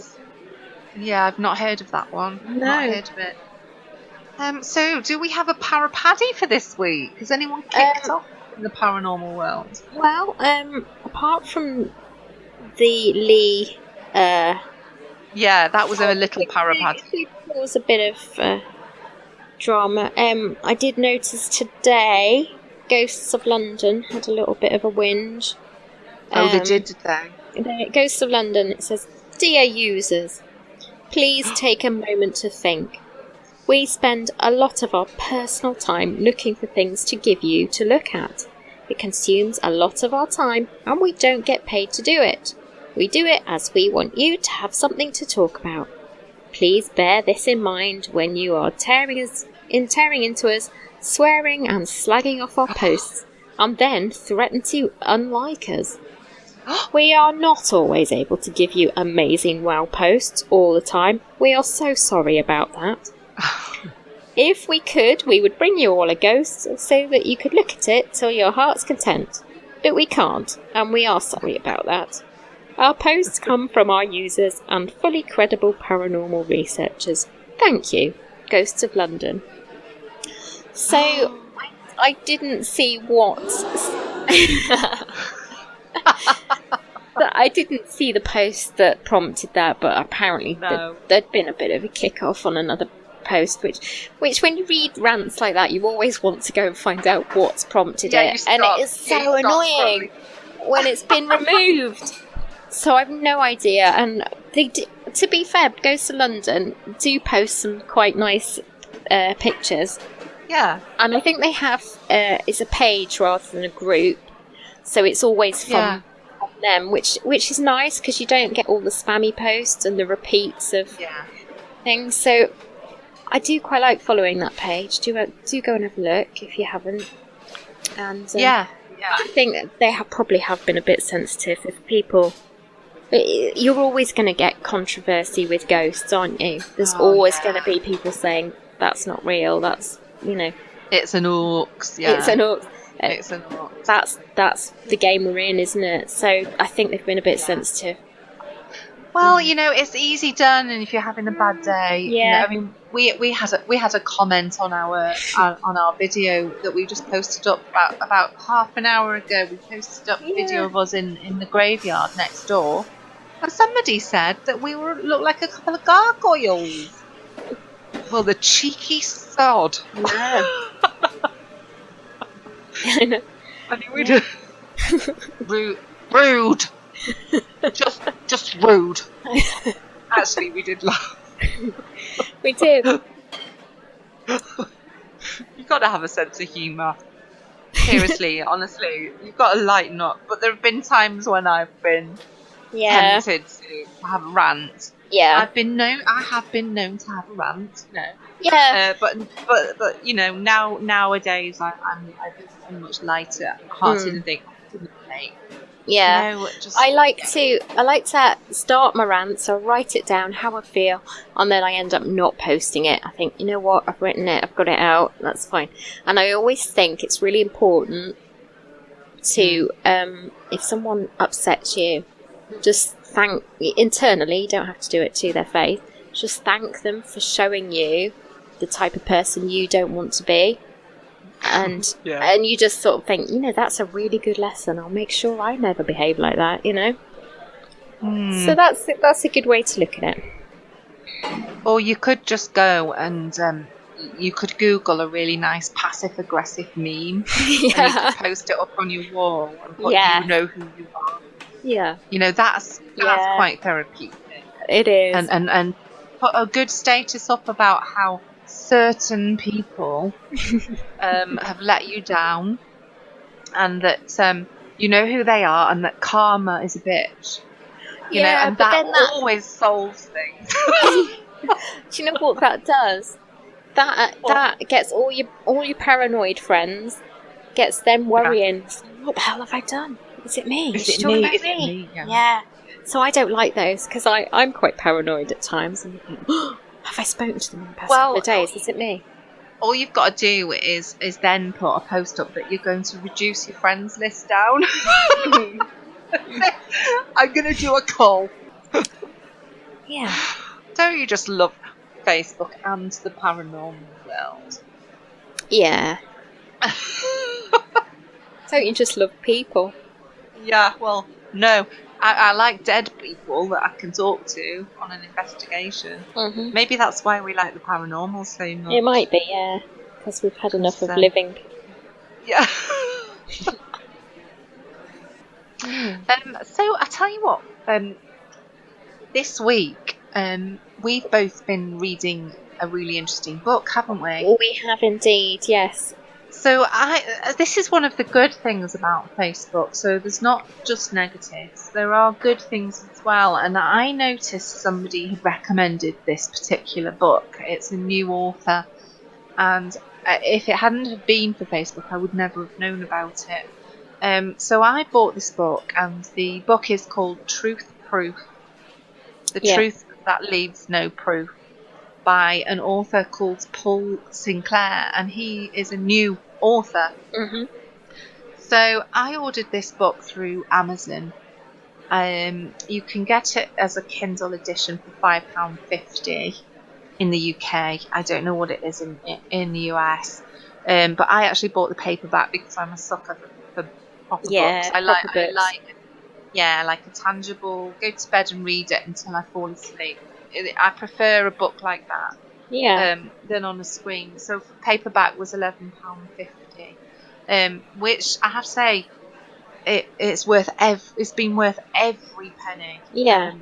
Yeah, I've not heard of that one. No. Not heard of it. So, do we have a Parapaddy for this week? Has anyone kicked off in the paranormal world? Well, apart from the Lee... that was a little Parapaddy. There was a bit of drama. I did notice today Ghosts of London had a little bit of a whinge. They did they? Ghosts of London, it says, Dear users, please take a moment to think. We spend a lot of our personal time looking for things to give you to look at. It consumes a lot of our time, and we don't get paid to do it. We do it as we want you to have something to talk about. Please bear this in mind when you are tearing into us, swearing and slagging off our posts, and then threaten to unlike us. We are not always able to give you amazing wow posts all the time. We are so sorry about that. If we could, we would bring you all a ghost so that you could look at it till your heart's content. But we can't, and we are sorry about that. Our posts come from our users and fully credible paranormal researchers. Thank you, Ghosts of London. So, I didn't see what... I didn't see the post that prompted that, but apparently there'd been a bit of a kick-off on another post, which when you read rants like that, you always want to go and find out what's prompted it, and it is so annoying when it's been removed. So I've no idea, and to be fair, Ghosts of London do post some quite nice pictures. Yeah. And I think they have, it's a page rather than a group, so it's always from them, which is nice, because you don't get all the spammy posts and the repeats of things. So I do quite like following that page. Do go and have a look if you haven't. And I think that they probably have been a bit sensitive. If people, you're always going to get controversy with ghosts, aren't you? There's always going to be people saying that's not real. That's it's an hoax. Yeah, it's an hoax. It's an hoax. That's the game we're in, isn't it? So I think they've been a bit sensitive. Well, it's easy done, and if you're having a bad day, Yeah. I mean, we had a comment on our video that we just posted up about half an hour ago. We posted up a video of us in the graveyard next door, and somebody said that we looked like a couple of gargoyles. Well, the cheeky sod. No. I mean, we did rude. Just rude. Actually, we did laugh. We did. You've got to have a sense of humour. Seriously, honestly, you've got to lighten up. But there have been times when I've been tempted to have a rant. Yeah. I have been known to have a rant. No. Yeah. But nowadays I'm much lighter hearted and think, yeah. I like to start my rants. I'll write it down how I feel, and then I end up not posting it. I think, you know what, I've written it, I've got it out, that's fine. And I always think it's really important to if someone upsets you, just thank internally. You don't have to do it to their face. Just thank them for showing you the type of person you don't want to be. And and you just sort of think, that's a really good lesson. I'll make sure I never behave like that, So that's a good way to look at it. Or you could just go and you could Google a really nice passive-aggressive meme and you could post it up on your wall and put you know who you are. Yeah. That's quite therapeutic. It is. And put a good status up about how certain people have let you down, and that you know who they are, and that karma is a bitch. And that always solves things. Do you know what that does? That gets all your paranoid friends, gets them worrying. What the hell have I done? Is it me? Is it me? Yeah. So I don't like those because I'm quite paranoid at times. And have I spoken to them in the past couple of days? Is it me? All you've got to do is then put a post up that you're going to reduce your friends list down. I'm going to do a call. Yeah. Don't you just love Facebook and the paranormal world? Yeah. Don't you just love people? Yeah, well, no. I like dead people that I can talk to on an investigation. Mm-hmm. Maybe that's why we like the paranormal so much. It might be, yeah. Because we've had enough of living people. Yeah. So I tell you what, this week we've both been reading a really interesting book, haven't we? We have indeed, yes. So this is one of the good things about Facebook. So there's not just negatives. There are good things as well. And I noticed somebody had recommended this particular book. It's a new author. And if it hadn't have been for Facebook, I would never have known about it. So I bought this book, and the book is called Truth Proof. The Truth That Leaves No Proof, by an author called Paul Sinclair, and he is a new author. Mm-hmm. So I ordered this book through Amazon. You can get it as a Kindle edition for £5.50 in the UK. I don't know what it is in the US, but I actually bought the paperback because I'm a sucker for proper books. I like a tangible, go to bed and read it until I fall asleep. I prefer a book like that than on a screen. So paperback was £11.50, which I have to say it's been worth every penny. Yeah.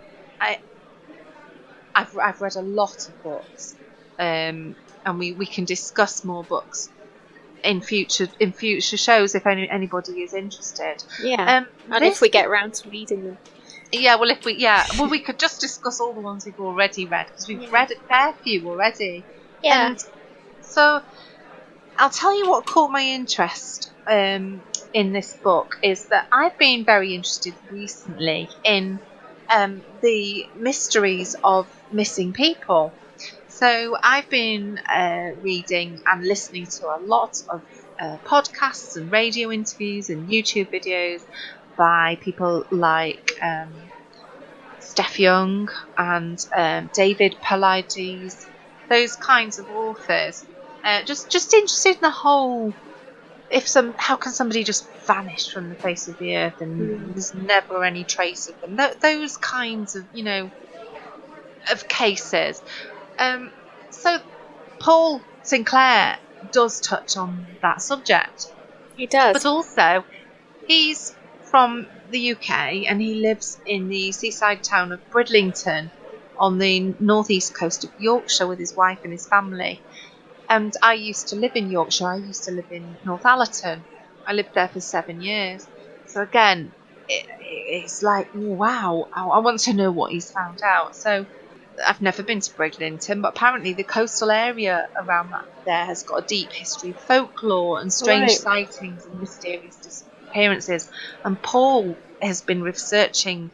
I've read a lot of books, and we can discuss more books in future shows if anybody is interested. Yeah. And if we get around to reading them. Yeah, well, we could just discuss all the ones we've already read, because we've read a fair few already. Yeah. And so I'll tell you what caught my interest in this book is that I've been very interested recently in the mysteries of missing people. So I've been reading and listening to a lot of podcasts and radio interviews and YouTube videos by people like Steph Young and David Paulides, those kinds of authors. Just interested in the whole. How can somebody just vanish from the face of the earth and there's never any trace of them? Those kinds of, of cases. So Paul Sinclair does touch on that subject. He does. But also, he's from the UK and he lives in the seaside town of Bridlington on the northeast coast of Yorkshire with his wife and his family. And I used to live in Yorkshire. I used to live in Northallerton. I lived there for 7 years. So again, it's like, wow, I want to know what he's found out. So I've never been to Bridlington, but apparently the coastal area around there has got a deep history of folklore and strange sightings and mysterious disappearances. And Paul has been researching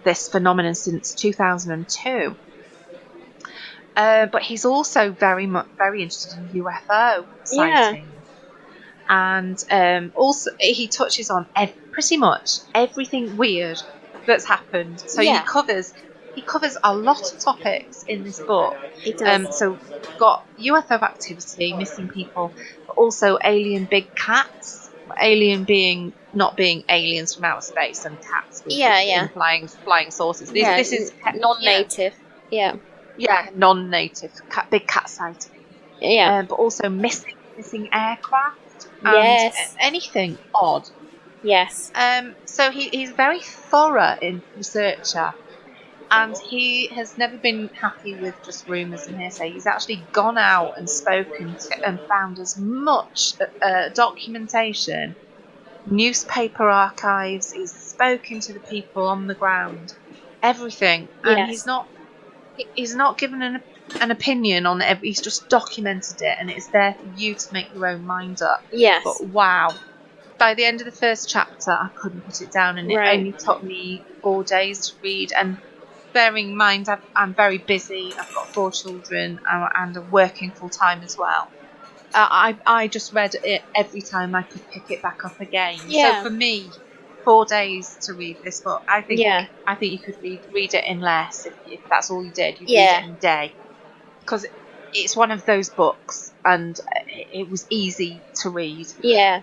this phenomenon since 2002. But he's also very interested in UFO sightings. And also he touches on pretty much everything weird that's happened. So he covers a lot of topics in this book. He does. So we've got UFO activity, missing people, but also alien big cats. Alien not being aliens from outer space, and cats with flying saucers. This is non-native. Yeah. Yeah, non-native big cat sighting. Yeah. But also missing aircraft. And anything odd. Yes. So he's very thorough in researcher. And he has never been happy with just rumours and hearsay. He's actually gone out and spoken to and found as much documentation, newspaper archives. He's spoken to the people on the ground, everything. And he's not given an opinion on it. He's just documented it, and it's there for you to make your own mind up. Yes. But wow. By the end of the first chapter, I couldn't put it down, and it only took me 4 days to read. And bearing in mind, I'm very busy. I've got 4 children, and I'm working full time as well. I just read it every time I could pick it back up again. Yeah. So for me, 4 days to read this book. I think you could read it in less if that's all you did. You'd read it in a day, because it's one of those books, and it was easy to read. Yeah.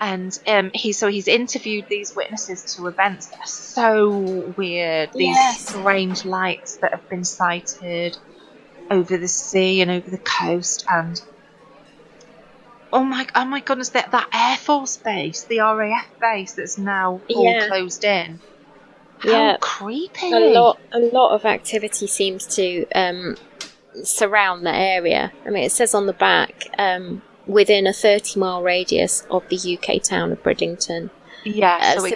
And he's interviewed these witnesses to events that are so weird. These strange lights that have been sighted over the sea and over the coast, and oh my goodness, that Air Force base, the RAF base that's now all closed in. How creepy! A lot of activity seems to surround the area. I mean, it says on the back, within a 30-mile radius of the UK town of Bridlington. Yeah, so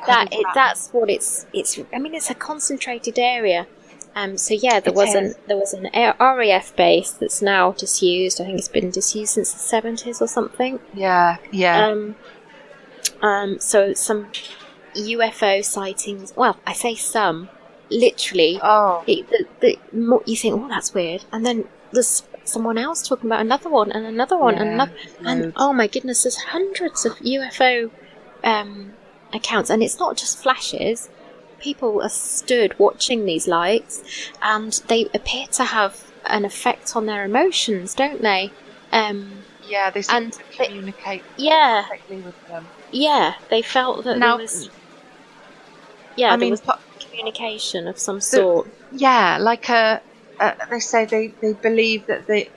that's what it's. I mean, it's a concentrated area. There was an RAF base that's now disused. I think it's been disused since the 70s or something. Yeah. So some UFO sightings. Well, I say some. Literally. Oh. You think, oh, that's weird, and then there's someone else talking about another one and another one and another. And oh my goodness, there's hundreds of UFO accounts, and it's not just flashes. People are stood watching these lights, and they appear to have an effect on their emotions, don't they? They seem to communicate directly with them. Yeah, they felt that there was. Yeah, there was communication of some sort. Yeah, like they say they believe that the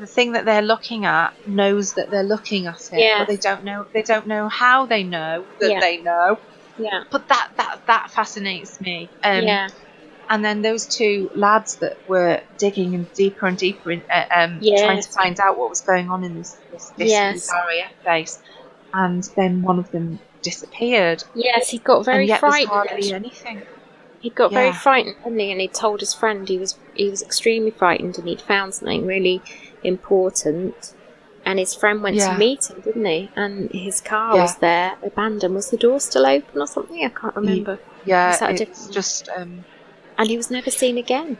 thing that they're looking at knows that they're looking at it, but they don't know how they know that they know. Yeah. But that fascinates me. And then those 2 lads that were digging in deeper and deeper in, trying to find out what was going on in this RAF base, and then one of them disappeared. Yes, he got very frightened. Hardly anything. He got very frightened, and he told his friend he was extremely frightened, and he'd found something really important. And his friend went to meet him, didn't he? And his car was there, abandoned. Was the door still open or something? I can't remember. It's just. And he was never seen again.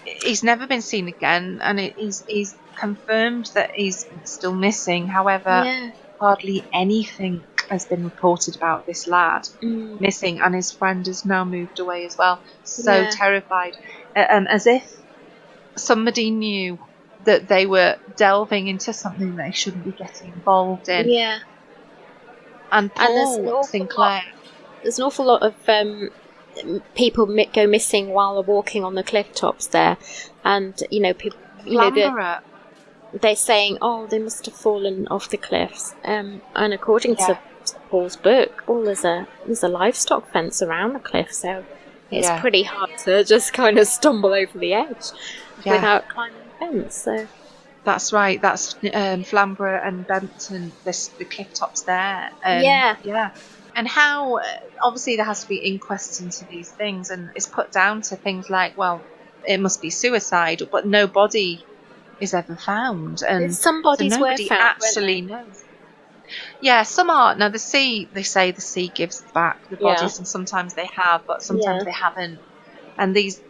He's never been seen again, and he's confirmed that he's still missing. However, hardly anything has been reported about this lad missing, and his friend has now moved away as well. So terrified, as if somebody knew that they were delving into something they shouldn't be getting involved in. Yeah. And Paul Sinclair. There's an awful lot of people go missing while they're walking on the cliff tops there, and people. They're saying, "Oh, they must have fallen off the cliffs." And according to Paul's book, there's a livestock fence around the cliff, so it's pretty hard to just kind of stumble over the edge without climbing the fence. So that's right. That's Flamborough and Benton. The cliff tops there. And how obviously there has to be inquests into these things, and it's put down to things like, well, it must be suicide, but no body is ever found, and some bodies were found, actually knows. Yeah, some are. Now they say the sea gives back the bodies, and sometimes they have, but sometimes they haven't. And this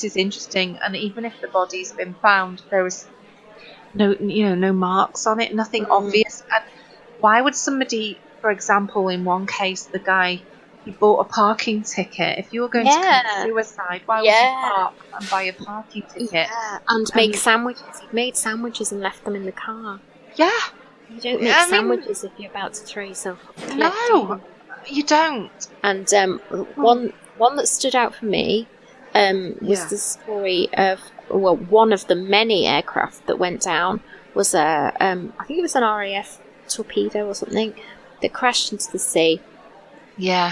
is interesting. And even if the body's been found, there is no marks on it, nothing obvious. And why would somebody, for example, in one case, the guy, he bought a parking ticket. If you were going to commit suicide, why would you park and buy a parking ticket? Yeah, and make sandwiches. He made sandwiches and left them in the car. Yeah. You don't make sandwiches if you're about to throw yourself off the cliff. No, you don't. And one that stood out for me was the story of, one of the many aircraft that went down was I think it was an RAF torpedo or something that crashed into the sea. Yeah.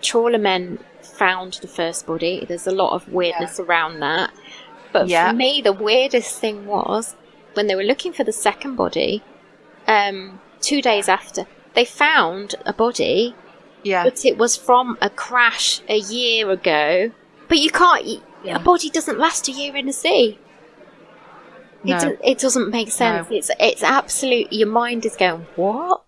Trawlermen found the first body. There's a lot of weirdness around that. But for me, the weirdest thing was when they were looking for the second body, 2 days after, they found a body, but it was from a crash a year ago. But you can't... A body doesn't last a year in the sea. No. It doesn't make sense. No. It's absolute... Your mind is going, what?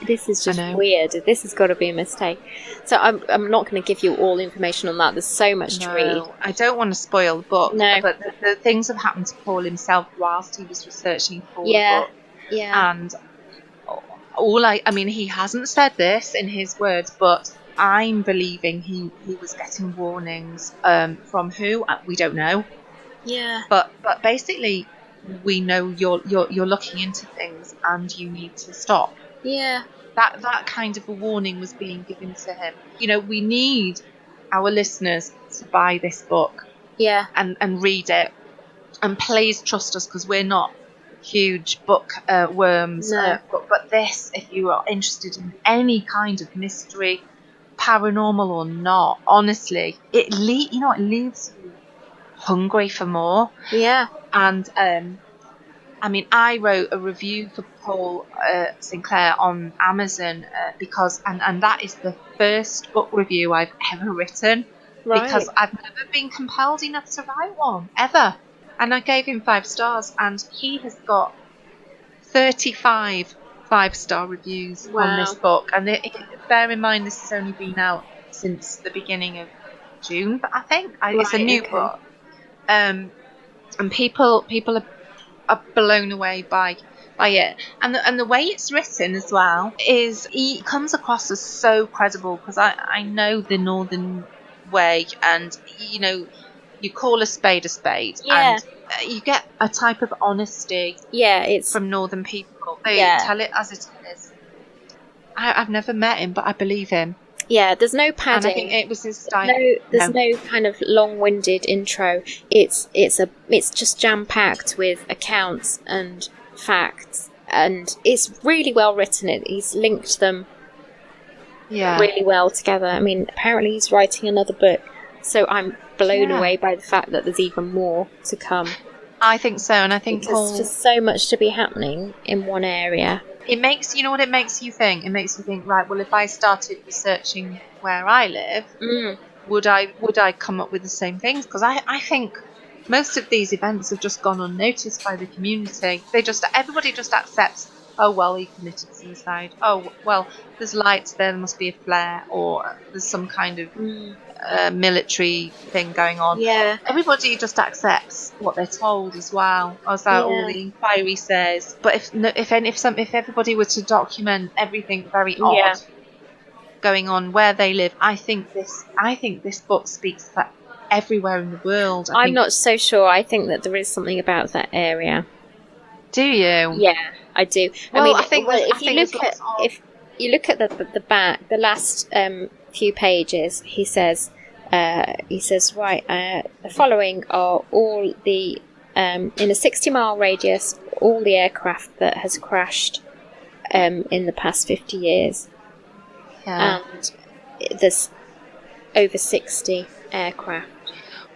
This is just weird. This has got to be a mistake. So I'm not going to give you all the information on that. There's so much to read. I don't want to spoil the book. No. But the things have happened to Paul himself whilst he was researching for the book. Yeah. And he hasn't said this in his words, but I'm believing he was getting warnings from who we don't know. Yeah. But basically, we know you're looking into things and you need to stop. Yeah. That kind of a warning was being given to him. We need our listeners to buy this book. Yeah. And read it. And please trust us, because we're not huge book worms. No. But this, if you are interested in any kind of mystery, paranormal or not, honestly, it leaves you hungry for more. Yeah. And I wrote a review for Paul Sinclair on Amazon because that is the first book review I've ever written. Right. Because I've never been compelled enough to write one, ever. And I gave him 5 stars, and he has got 35 5-star reviews on this book. And bear in mind, this has only been out since the beginning of June, but I think it's a new book. And people are blown away by it, and the way it's written as well is he comes across as so credible, because I know the northern way, and you call a spade, and you get a type of honesty. Yeah, it's from northern people. They tell it as it is. I've never met him, but I believe him. Yeah, there's no padding. And I think it was his style. There's no kind of long-winded intro. It's just jam-packed with accounts and facts, and it's really well written. He's linked them really well together. I mean, apparently he's writing another book, so I'm blown away by the fact that there's even more to come. I think so, and I think there's just so much to be happening in one area. It makes you think. It makes you think, right, well, if I started researching where I live, would I come up with the same things? Because I think most of these events have just gone unnoticed by the community. Everybody just accepts, oh, well, he committed suicide. Oh, well, there's lights there must be a flare, or there's some kind of military thing going on. Yeah. Everybody just accepts what they're told as well, as that all the inquiry says. But if everybody were to document everything very odd going on where they live, I think this book speaks for everywhere in the world. I'm not so sure. I think that there is something about that area. Do you? Yeah, I do. Well, if you look at the back, the last few pages, he says, right, the following are all the in a 60-mile radius, all the aircraft that has crashed in the past 50 years. Yeah. And there's over 60 aircraft.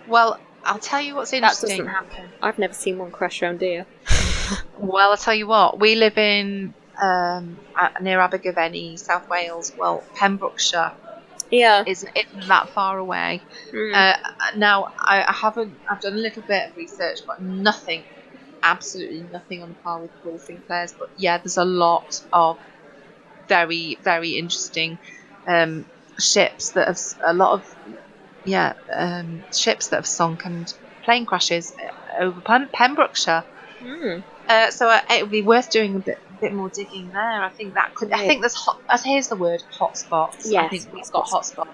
Well, I'll tell you what's interesting. That doesn't happen. I've never seen one crash around here. Well, I'll tell you what. We live in near Abergavenny, South Wales. Well, Pembrokeshire. Yeah. Isn't that far away. Now, I've done a little bit of research, but absolutely nothing on par with Paul Sinclair's. But yeah, there's a lot of very, very interesting ships that have sunk and plane crashes over Pembrokeshire. So it would be worth doing a bit more digging there. I think that could. I think there's here's the word, hotspots. Yes, I think we've got hotspots.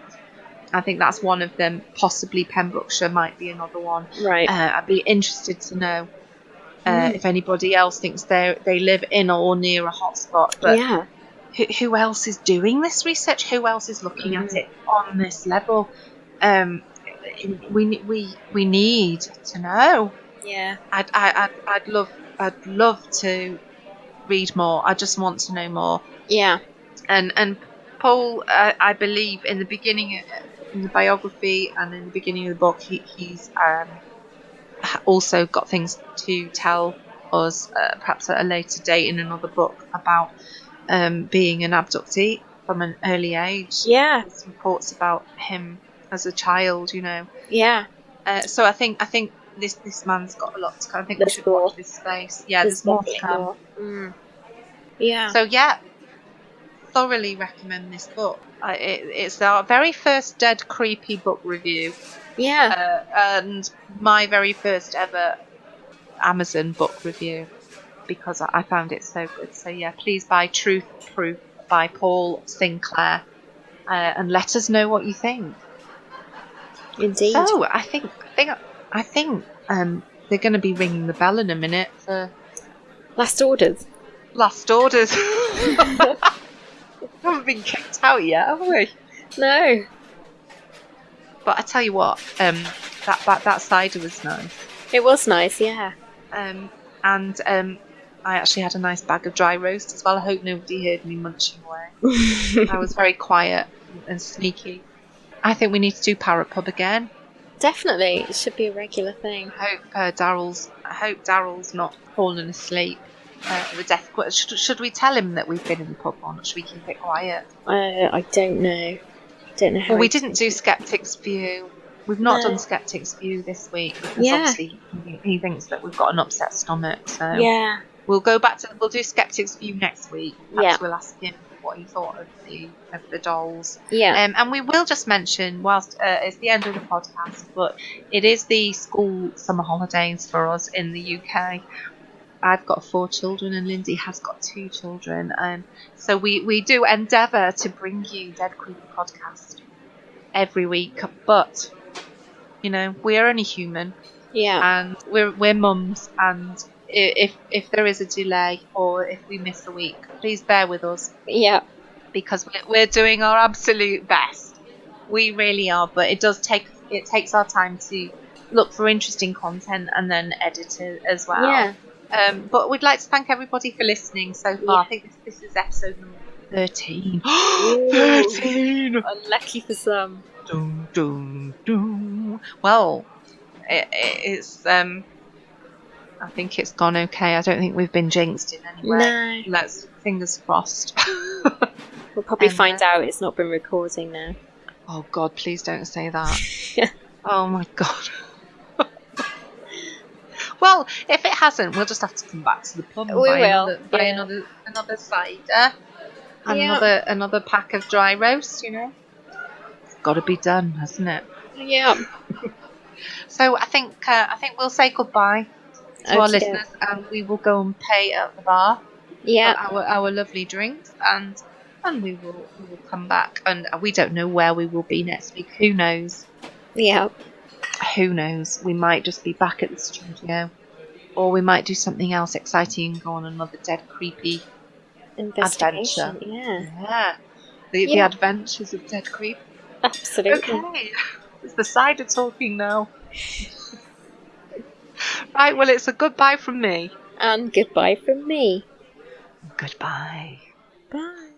I think that's one of them. Possibly Pembrokeshire might be another one. Right. I'd be interested to know if anybody else thinks they live in or near a hotspot. But who else is doing this research? Who else is looking at it on this level? We need to know. Yeah. I'd love to read more. I just want to know more. Yeah. And Paul, I believe in the beginning, in the biography and in the beginning of the book, he's also got things to tell us, perhaps at a later date in another book, about being an abductee from an early age. Yeah. There's reports about him as a child, Yeah. So I think this man's got a lot to come. I think we should watch this space. Yeah, there's more to come. Yeah. So yeah, thoroughly recommend this book. It's our very first dead creepy book review. Yeah. And my very first ever Amazon book review, because I found it so good. So yeah, please buy Truth Proof by Paul Sinclair, and let us know what you think. Indeed. So I think they're going to be ringing the bell in a minute for last orders. We haven't been kicked out yet, have we? No. But I tell you what, that cider was nice. It was nice, yeah. And I actually had a nice bag of dry roast as well. I hope nobody heard me munching away. I was very quiet and sneaky. I think we need to do Parapub again. Definitely, it should be a regular thing. I hope Daryl's not fallen asleep. The death. Should we tell him that we've been in the pub, or should we keep it quiet? I don't know. How. Well, we didn't do Skeptic's View. We've not done Skeptic's View this week because obviously he thinks that we've got an upset stomach. So yeah, we'll do Skeptic's View next week. Perhaps we'll ask him what he thought of the dolls. Yeah. And we will just mention, whilst it's the end of the podcast, but it is the school summer holidays for us in the UK. I've got 4 children and Lindsay has got 2 children. So we do endeavour to bring you Dead Creepy Podcast every week. But, we are only human. Yeah. And we're mums. And if there is a delay or if we miss a week, please bear with us. Yeah. Because we're doing our absolute best. We really are. But it takes our time to look for interesting content and then edit it as well. Yeah. But we'd like to thank everybody for listening so far. Yeah. I think this is episode number 13. 13! Unlucky for some. Dun, dun, dun. Well, it's I think it's gone okay. I don't think we've been jinxed in any way. No. Let's fingers crossed. We'll probably find out it's not been recording now. Oh God, please don't say that. Oh my God. Well, if it hasn't, we'll just have to come back to the pub and buy another cider and another pack of dry roast, got to be done, hasn't it? Yeah. So I think we'll say goodbye to our listeners, and we will go and pay at the bar for our lovely drinks, and we will come back, and we don't know where we will be next week. Who knows? Yeah. Who knows? We might just be back at the studio, or we might do something else exciting and go on another dead creepy adventure. Yeah. The adventures of Dead Creep. Absolutely. Okay. It's the cider talking now. Right, well, it's a goodbye from me. And goodbye from me. Goodbye. Bye.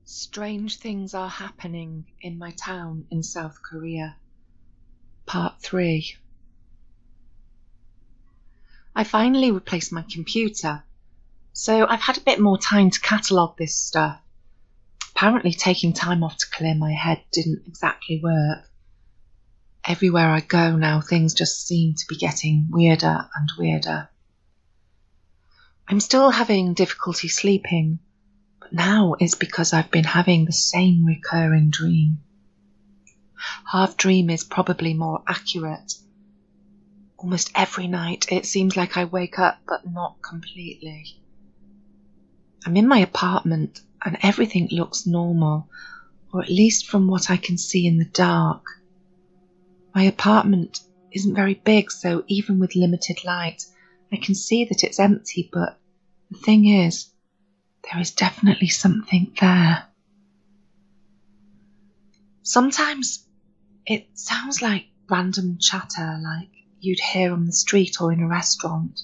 Strange things are happening in my town in South Korea. Part 3. I finally replaced my computer, so I've had a bit more time to catalogue this stuff. Apparently taking time off to clear my head didn't exactly work. Everywhere I go now, things just seem to be getting weirder and weirder. I'm still having difficulty sleeping, but now it's because I've been having the same recurring dream. Half dream is probably more accurate. Almost every night it seems like I wake up, but not completely. I'm in my apartment and everything looks normal, or at least from what I can see in the dark. My apartment isn't very big, so even with limited light, I can see that it's empty, but the thing is, there is definitely something there. Sometimes it sounds like random chatter, like you'd hear on the street or in a restaurant.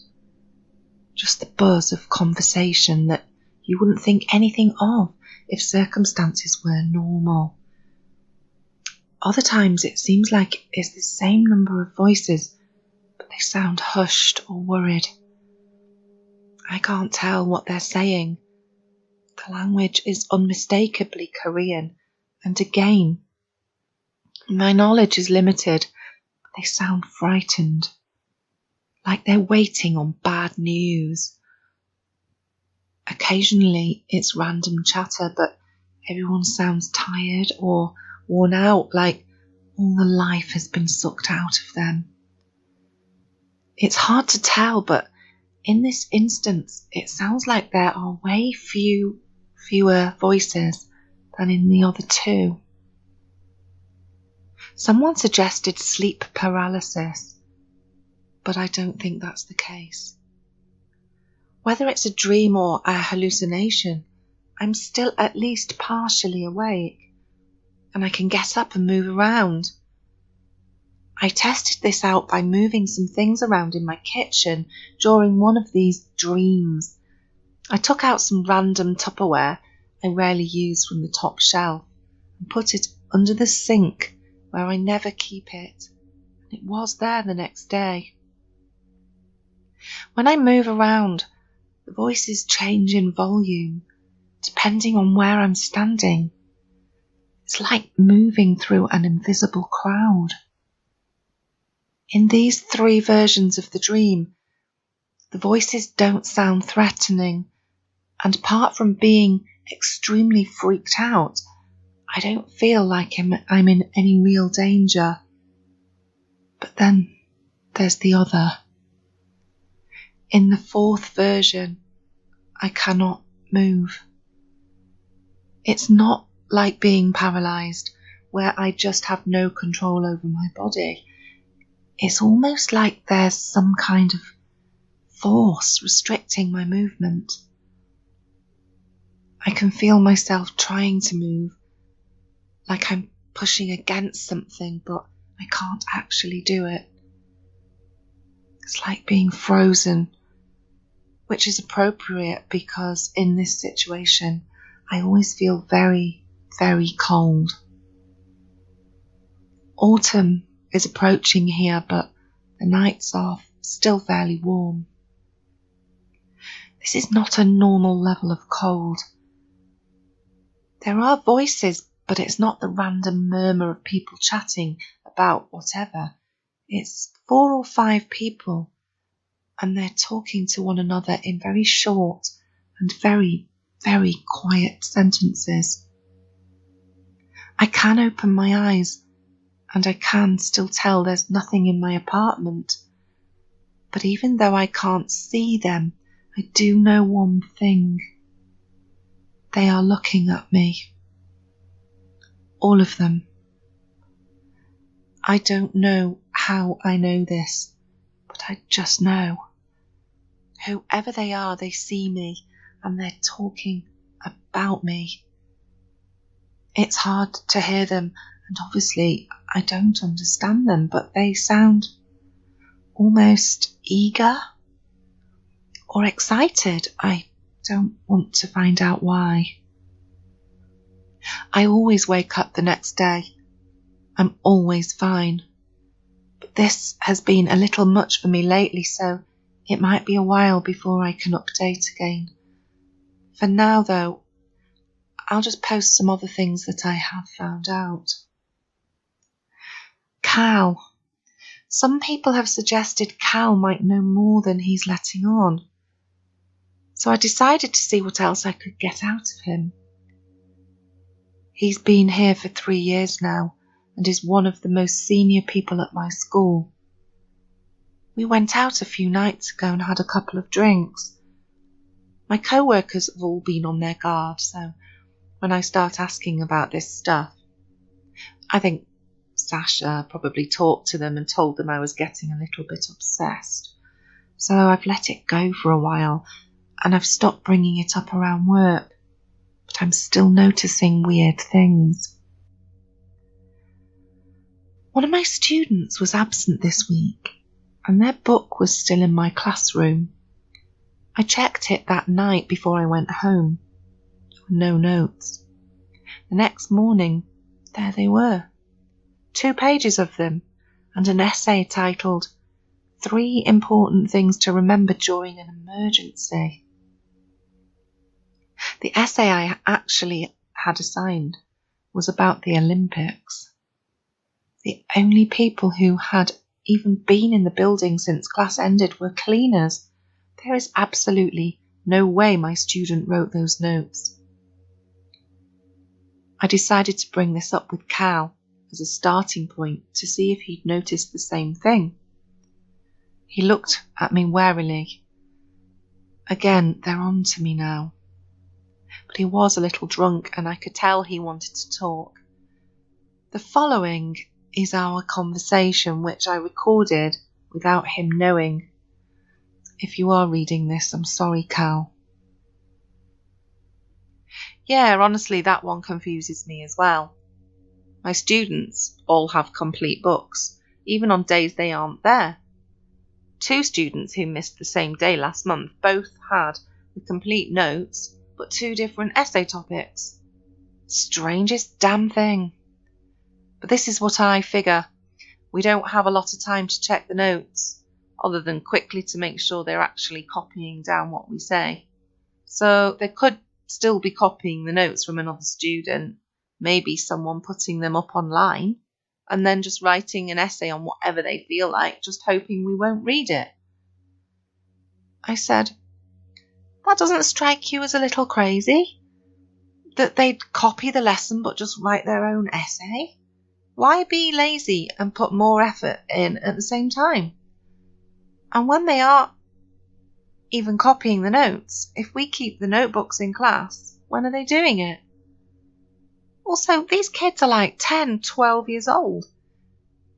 Just the buzz of conversation that you wouldn't think anything of if circumstances were normal. Other times it seems like it's the same number of voices, but they sound hushed or worried. I can't tell what they're saying. The language is unmistakably Korean, and again, my knowledge is limited, but they sound frightened, like they're waiting on bad news. Occasionally it's random chatter, but everyone sounds tired or worn out, like all the life has been sucked out of them. It's hard to tell, but in this instance, it sounds like there are way fewer voices than in the other two. Someone suggested sleep paralysis, but I don't think that's the case. Whether it's a dream or a hallucination, I'm still at least partially awake, and I can get up and move around. I tested this out by moving some things around in my kitchen during one of these dreams. I took out some random Tupperware I rarely use from the top shelf and put it under the sink where I never keep it, and it was there the next day. When I move around, the voices change in volume depending on where I'm standing. It's like moving through an invisible crowd. In these 3 versions of the dream, the voices don't sound threatening, and apart from being extremely freaked out, I don't feel like I'm in any real danger. But then there's the other. In the 4th version, I cannot move. It's not like being paralysed, where I just have no control over my body. It's almost like there's some kind of force restricting my movement. I can feel myself trying to move, like I'm pushing against something, but I can't actually do it. It's like being frozen, which is appropriate because in this situation, I always feel very, very cold. Autumn is approaching here, but the nights are still fairly warm. This is not a normal level of cold. There are voices, but it's not the random murmur of people chatting about whatever. It's 4 or 5 people, and they're talking to one another in very short and very, very quiet sentences. I can open my eyes, and I can still tell there's nothing in my apartment. But even though I can't see them, I do know one thing. They are looking at me. All of them. I don't know how I know this, but I just know. Whoever they are, they see me, and they're talking about me. It's hard to hear them, and obviously I don't understand them, but they sound almost eager or excited. I don't want to find out why. I always wake up the next day. I'm always fine. But this has been a little much for me lately, so it might be a while before I can update again. For now, though, I'll just post some other things that I have found out. Cal. Some people have suggested Cal might know more than he's letting on. So I decided to see what else I could get out of him. He's been here for 3 years now and is one of the most senior people at my school. We went out a few nights ago and had a couple of drinks. My co-workers have all been on their guard, so when I start asking about this stuff, I think Sasha probably talked to them and told them I was getting a little bit obsessed. So I've let it go for a while, and I've stopped bringing it up around work. But I'm still noticing weird things. One of my students was absent this week, and their book was still in my classroom. I checked it that night before I went home. No notes. The next morning, there they were. 2 pages of them, and an essay titled 3 Important Things to Remember During an Emergency. The essay I actually had assigned was about the Olympics. The only people who had even been in the building since class ended were cleaners. There is absolutely no way my student wrote those notes. I decided to bring this up with Cal as a starting point to see if he'd noticed the same thing. He looked at me warily. Again, they're on to me now. But he was a little drunk, and I could tell he wanted to talk. The following is our conversation, which I recorded without him knowing. If you are reading this, I'm sorry, Cal. Yeah, honestly, that one confuses me as well. My students all have complete books, even on days they aren't there. 2 students who missed the same day last month both had the complete notes, but 2 different essay topics. Strangest damn thing. But this is what I figure. We don't have a lot of time to check the notes, other than quickly to make sure they're actually copying down what we say. So they could still be copying the notes from another student, maybe someone putting them up online, and then just writing an essay on whatever they feel like, just hoping we won't read it. I said, that doesn't strike you as a little crazy? That they'd copy the lesson but just write their own essay? Why be lazy and put more effort in at the same time? And when they are even copying the notes, if we keep the notebooks in class, when are they doing it? Also, these kids are like 10, 12 years old.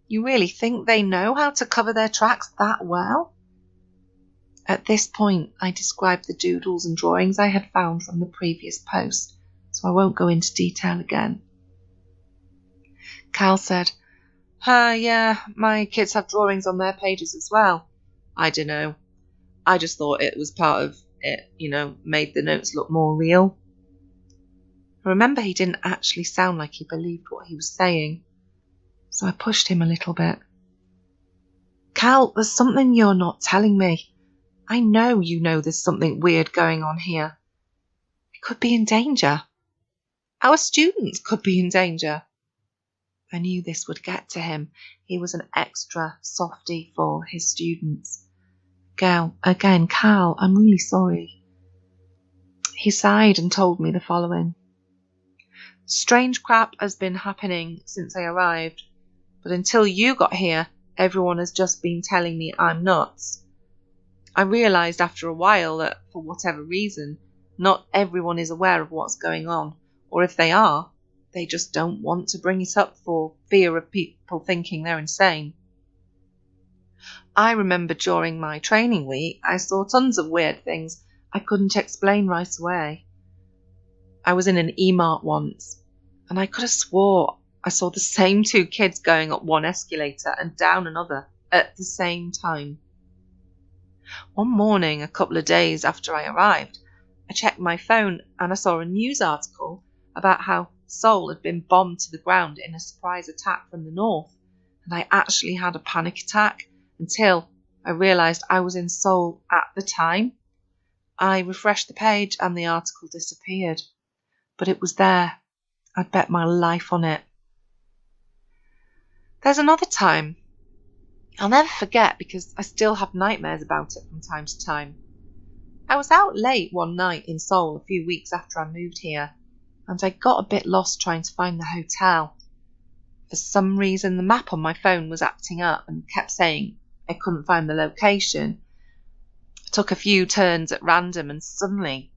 You really think they know how to cover their tracks that well? At this point, I described the doodles and drawings I had found from the previous post, so I won't go into detail again. Cal said, yeah, my kids have drawings on their pages as well. I don't know. I just thought it was part of it, made the notes look more real. I remember he didn't actually sound like he believed what he was saying. so I pushed him a little bit. Cal, there's something you're not telling me. I know you know there's something weird going on here. We could be in danger. Our students could be in danger. I knew this would get to him. He was an extra softie for his students. Cal, I'm really sorry. He sighed and told me the following. Strange crap has been happening since I arrived, but until you got here, everyone has just been telling me I'm nuts. I realised after a while that, for whatever reason, not everyone is aware of what's going on, or if they are, they just don't want to bring it up for fear of people thinking they're insane. I remember during my training week, I saw tons of weird things I couldn't explain right away. I was in an E-Mart once, and I could have swore I saw the same two kids going up one escalator and down another at the same time. One morning, a couple of days after I arrived, I checked my phone and I saw a news article about how Seoul had been bombed to the ground in a surprise attack from the north, and I actually had a panic attack until I realised I was in Seoul at the time. I refreshed the page and the article disappeared, but it was there. I'd bet my life on it. There's another time I'll never forget because I still have nightmares about it from time to time. I was out late one night in Seoul a few weeks after I moved here, and I got a bit lost trying to find the hotel. For some reason, the map on my phone was acting up and kept saying I couldn't find the location. I took a few turns at random and suddenly,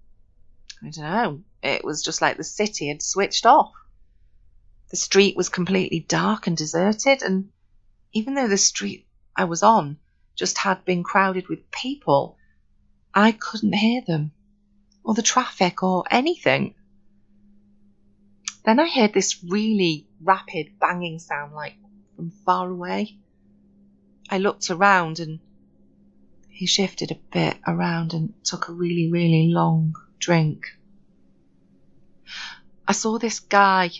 I don't know, it was just like the city had switched off. The street was completely dark and deserted, and even though the street I was on just had been crowded with people, I couldn't hear them, or the traffic, or anything. Then I heard this really rapid banging sound, like from far away. I looked around and he shifted a bit around and took a really, really long drink. I saw this guy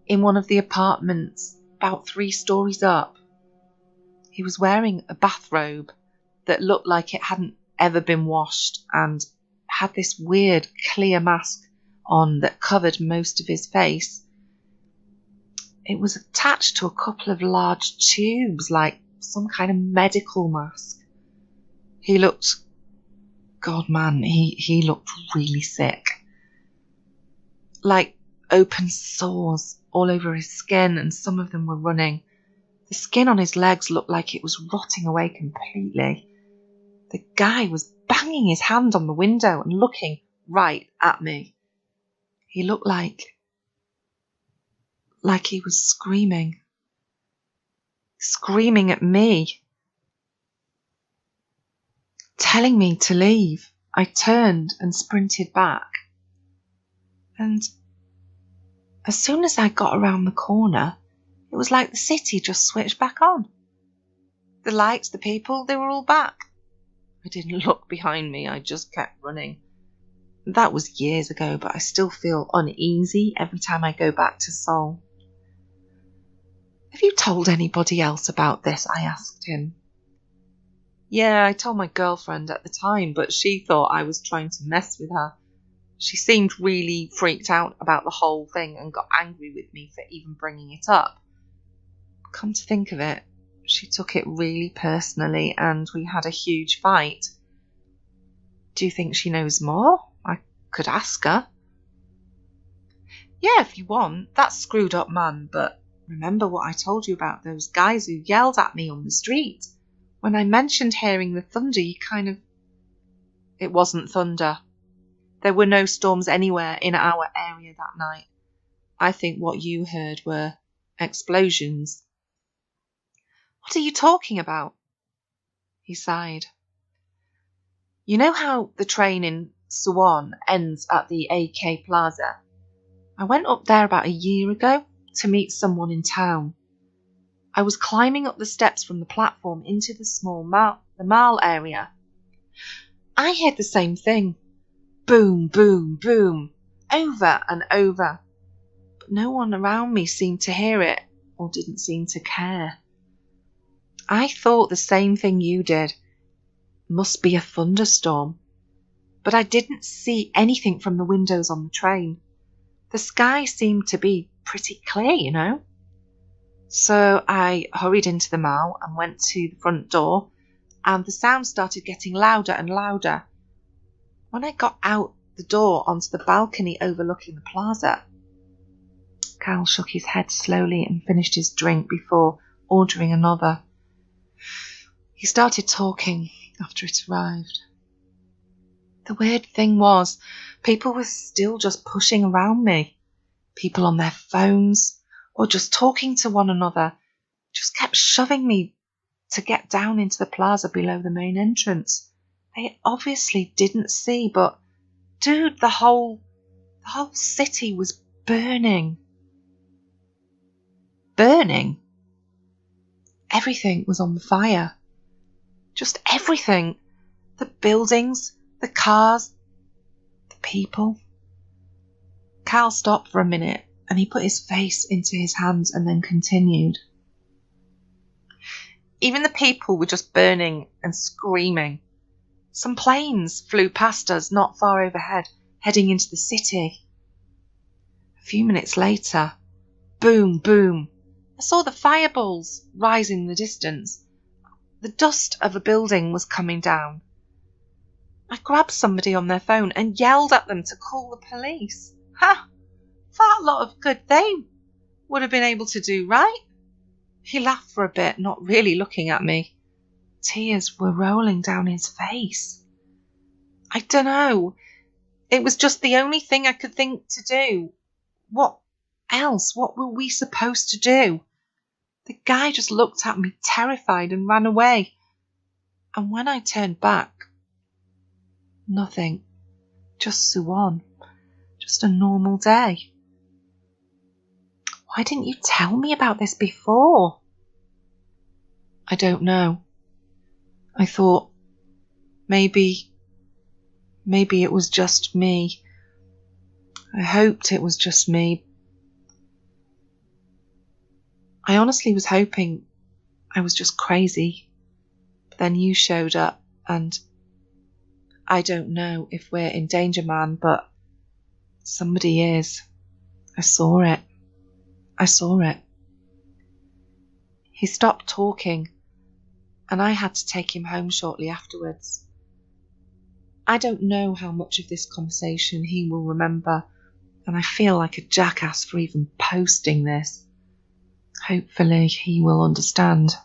in one of the apartments about 3 stories up. He was wearing a bathrobe that looked like it hadn't ever been washed and had this weird clear mask on that covered most of his face. It was attached to a couple of large tubes, like some kind of medical mask. He looked, God man, he looked really sick. Like open sores all over his skin, and some of them were running. The skin on his legs looked like it was rotting away completely. The guy was banging his hand on the window and looking right at me. He looked like he was screaming at me, telling me to leave. I turned and sprinted back. And as soon as I got around the corner, it was like the city just switched back on. The lights, the people, they were all back. I didn't look behind me, I just kept running. That was years ago, but I still feel uneasy every time I go back to Seoul. Have you told anybody else about this? I asked him. Yeah, I told my girlfriend at the time, but she thought I was trying to mess with her. She seemed really freaked out about the whole thing and got angry with me for even bringing it up. Come to think of it, she took it really personally and we had a huge fight. Do you think she knows more? I could ask her. Yeah, if you want. That screwed up man, but remember what I told you about those guys who yelled at me on the street? When I mentioned hearing the thunder, you kind of... It wasn't thunder. There were no storms anywhere in our area that night. I think what you heard were explosions. What are you talking about? He sighed. You know how the train in Suwon ends at the AK Plaza? I went up there about a year ago to meet someone in town. I was climbing up the steps from the platform into the mall area. I heard the same thing. Boom, boom, boom, over and over. But no one around me seemed to hear it or didn't seem to care. I thought the same thing you did. Must be a thunderstorm. But I didn't see anything from the windows on the train. The sky seemed to be pretty clear, you know. So I hurried into the mall and went to the front door, and the sound started getting louder and louder. When I got out the door onto the balcony overlooking the plaza, Cal shook his head slowly and finished his drink before ordering another. He started talking after it arrived. The weird thing was, people were still just pushing around me. People on their phones, or just talking to one another, just kept shoving me to get down into the plaza below the main entrance. They obviously didn't see, but dude, the whole city was burning. Burning? Everything was on fire. Just everything. The buildings, the cars, the people. Cal stopped for a minute and he put his face into his hands and then continued. Even the people were just burning and screaming. Some planes flew past us not far overhead, heading into the city. A few minutes later, boom, boom, I saw the fireballs rise in the distance. The dust of a building was coming down. I grabbed somebody on their phone and yelled at them to call the police. Ha! Far lot of good they would have been able to do, right? He laughed for a bit, not really looking at me. Tears were rolling down his face. I don't know. It was just the only thing I could think to do. What else? What were we supposed to do? The guy just looked at me terrified and ran away. And when I turned back, nothing. Just Suwon. Just a normal day. Why didn't you tell me about this before? I don't know. I thought maybe it was just me. I hoped it was just me. I honestly was hoping I was just crazy. But then you showed up and I don't know if we're in danger, man, but somebody is. I saw it. I saw it. He stopped talking and I had to take him home shortly afterwards. I don't know how much of this conversation he will remember, and I feel like a jackass for even posting this. Hopefully he will understand.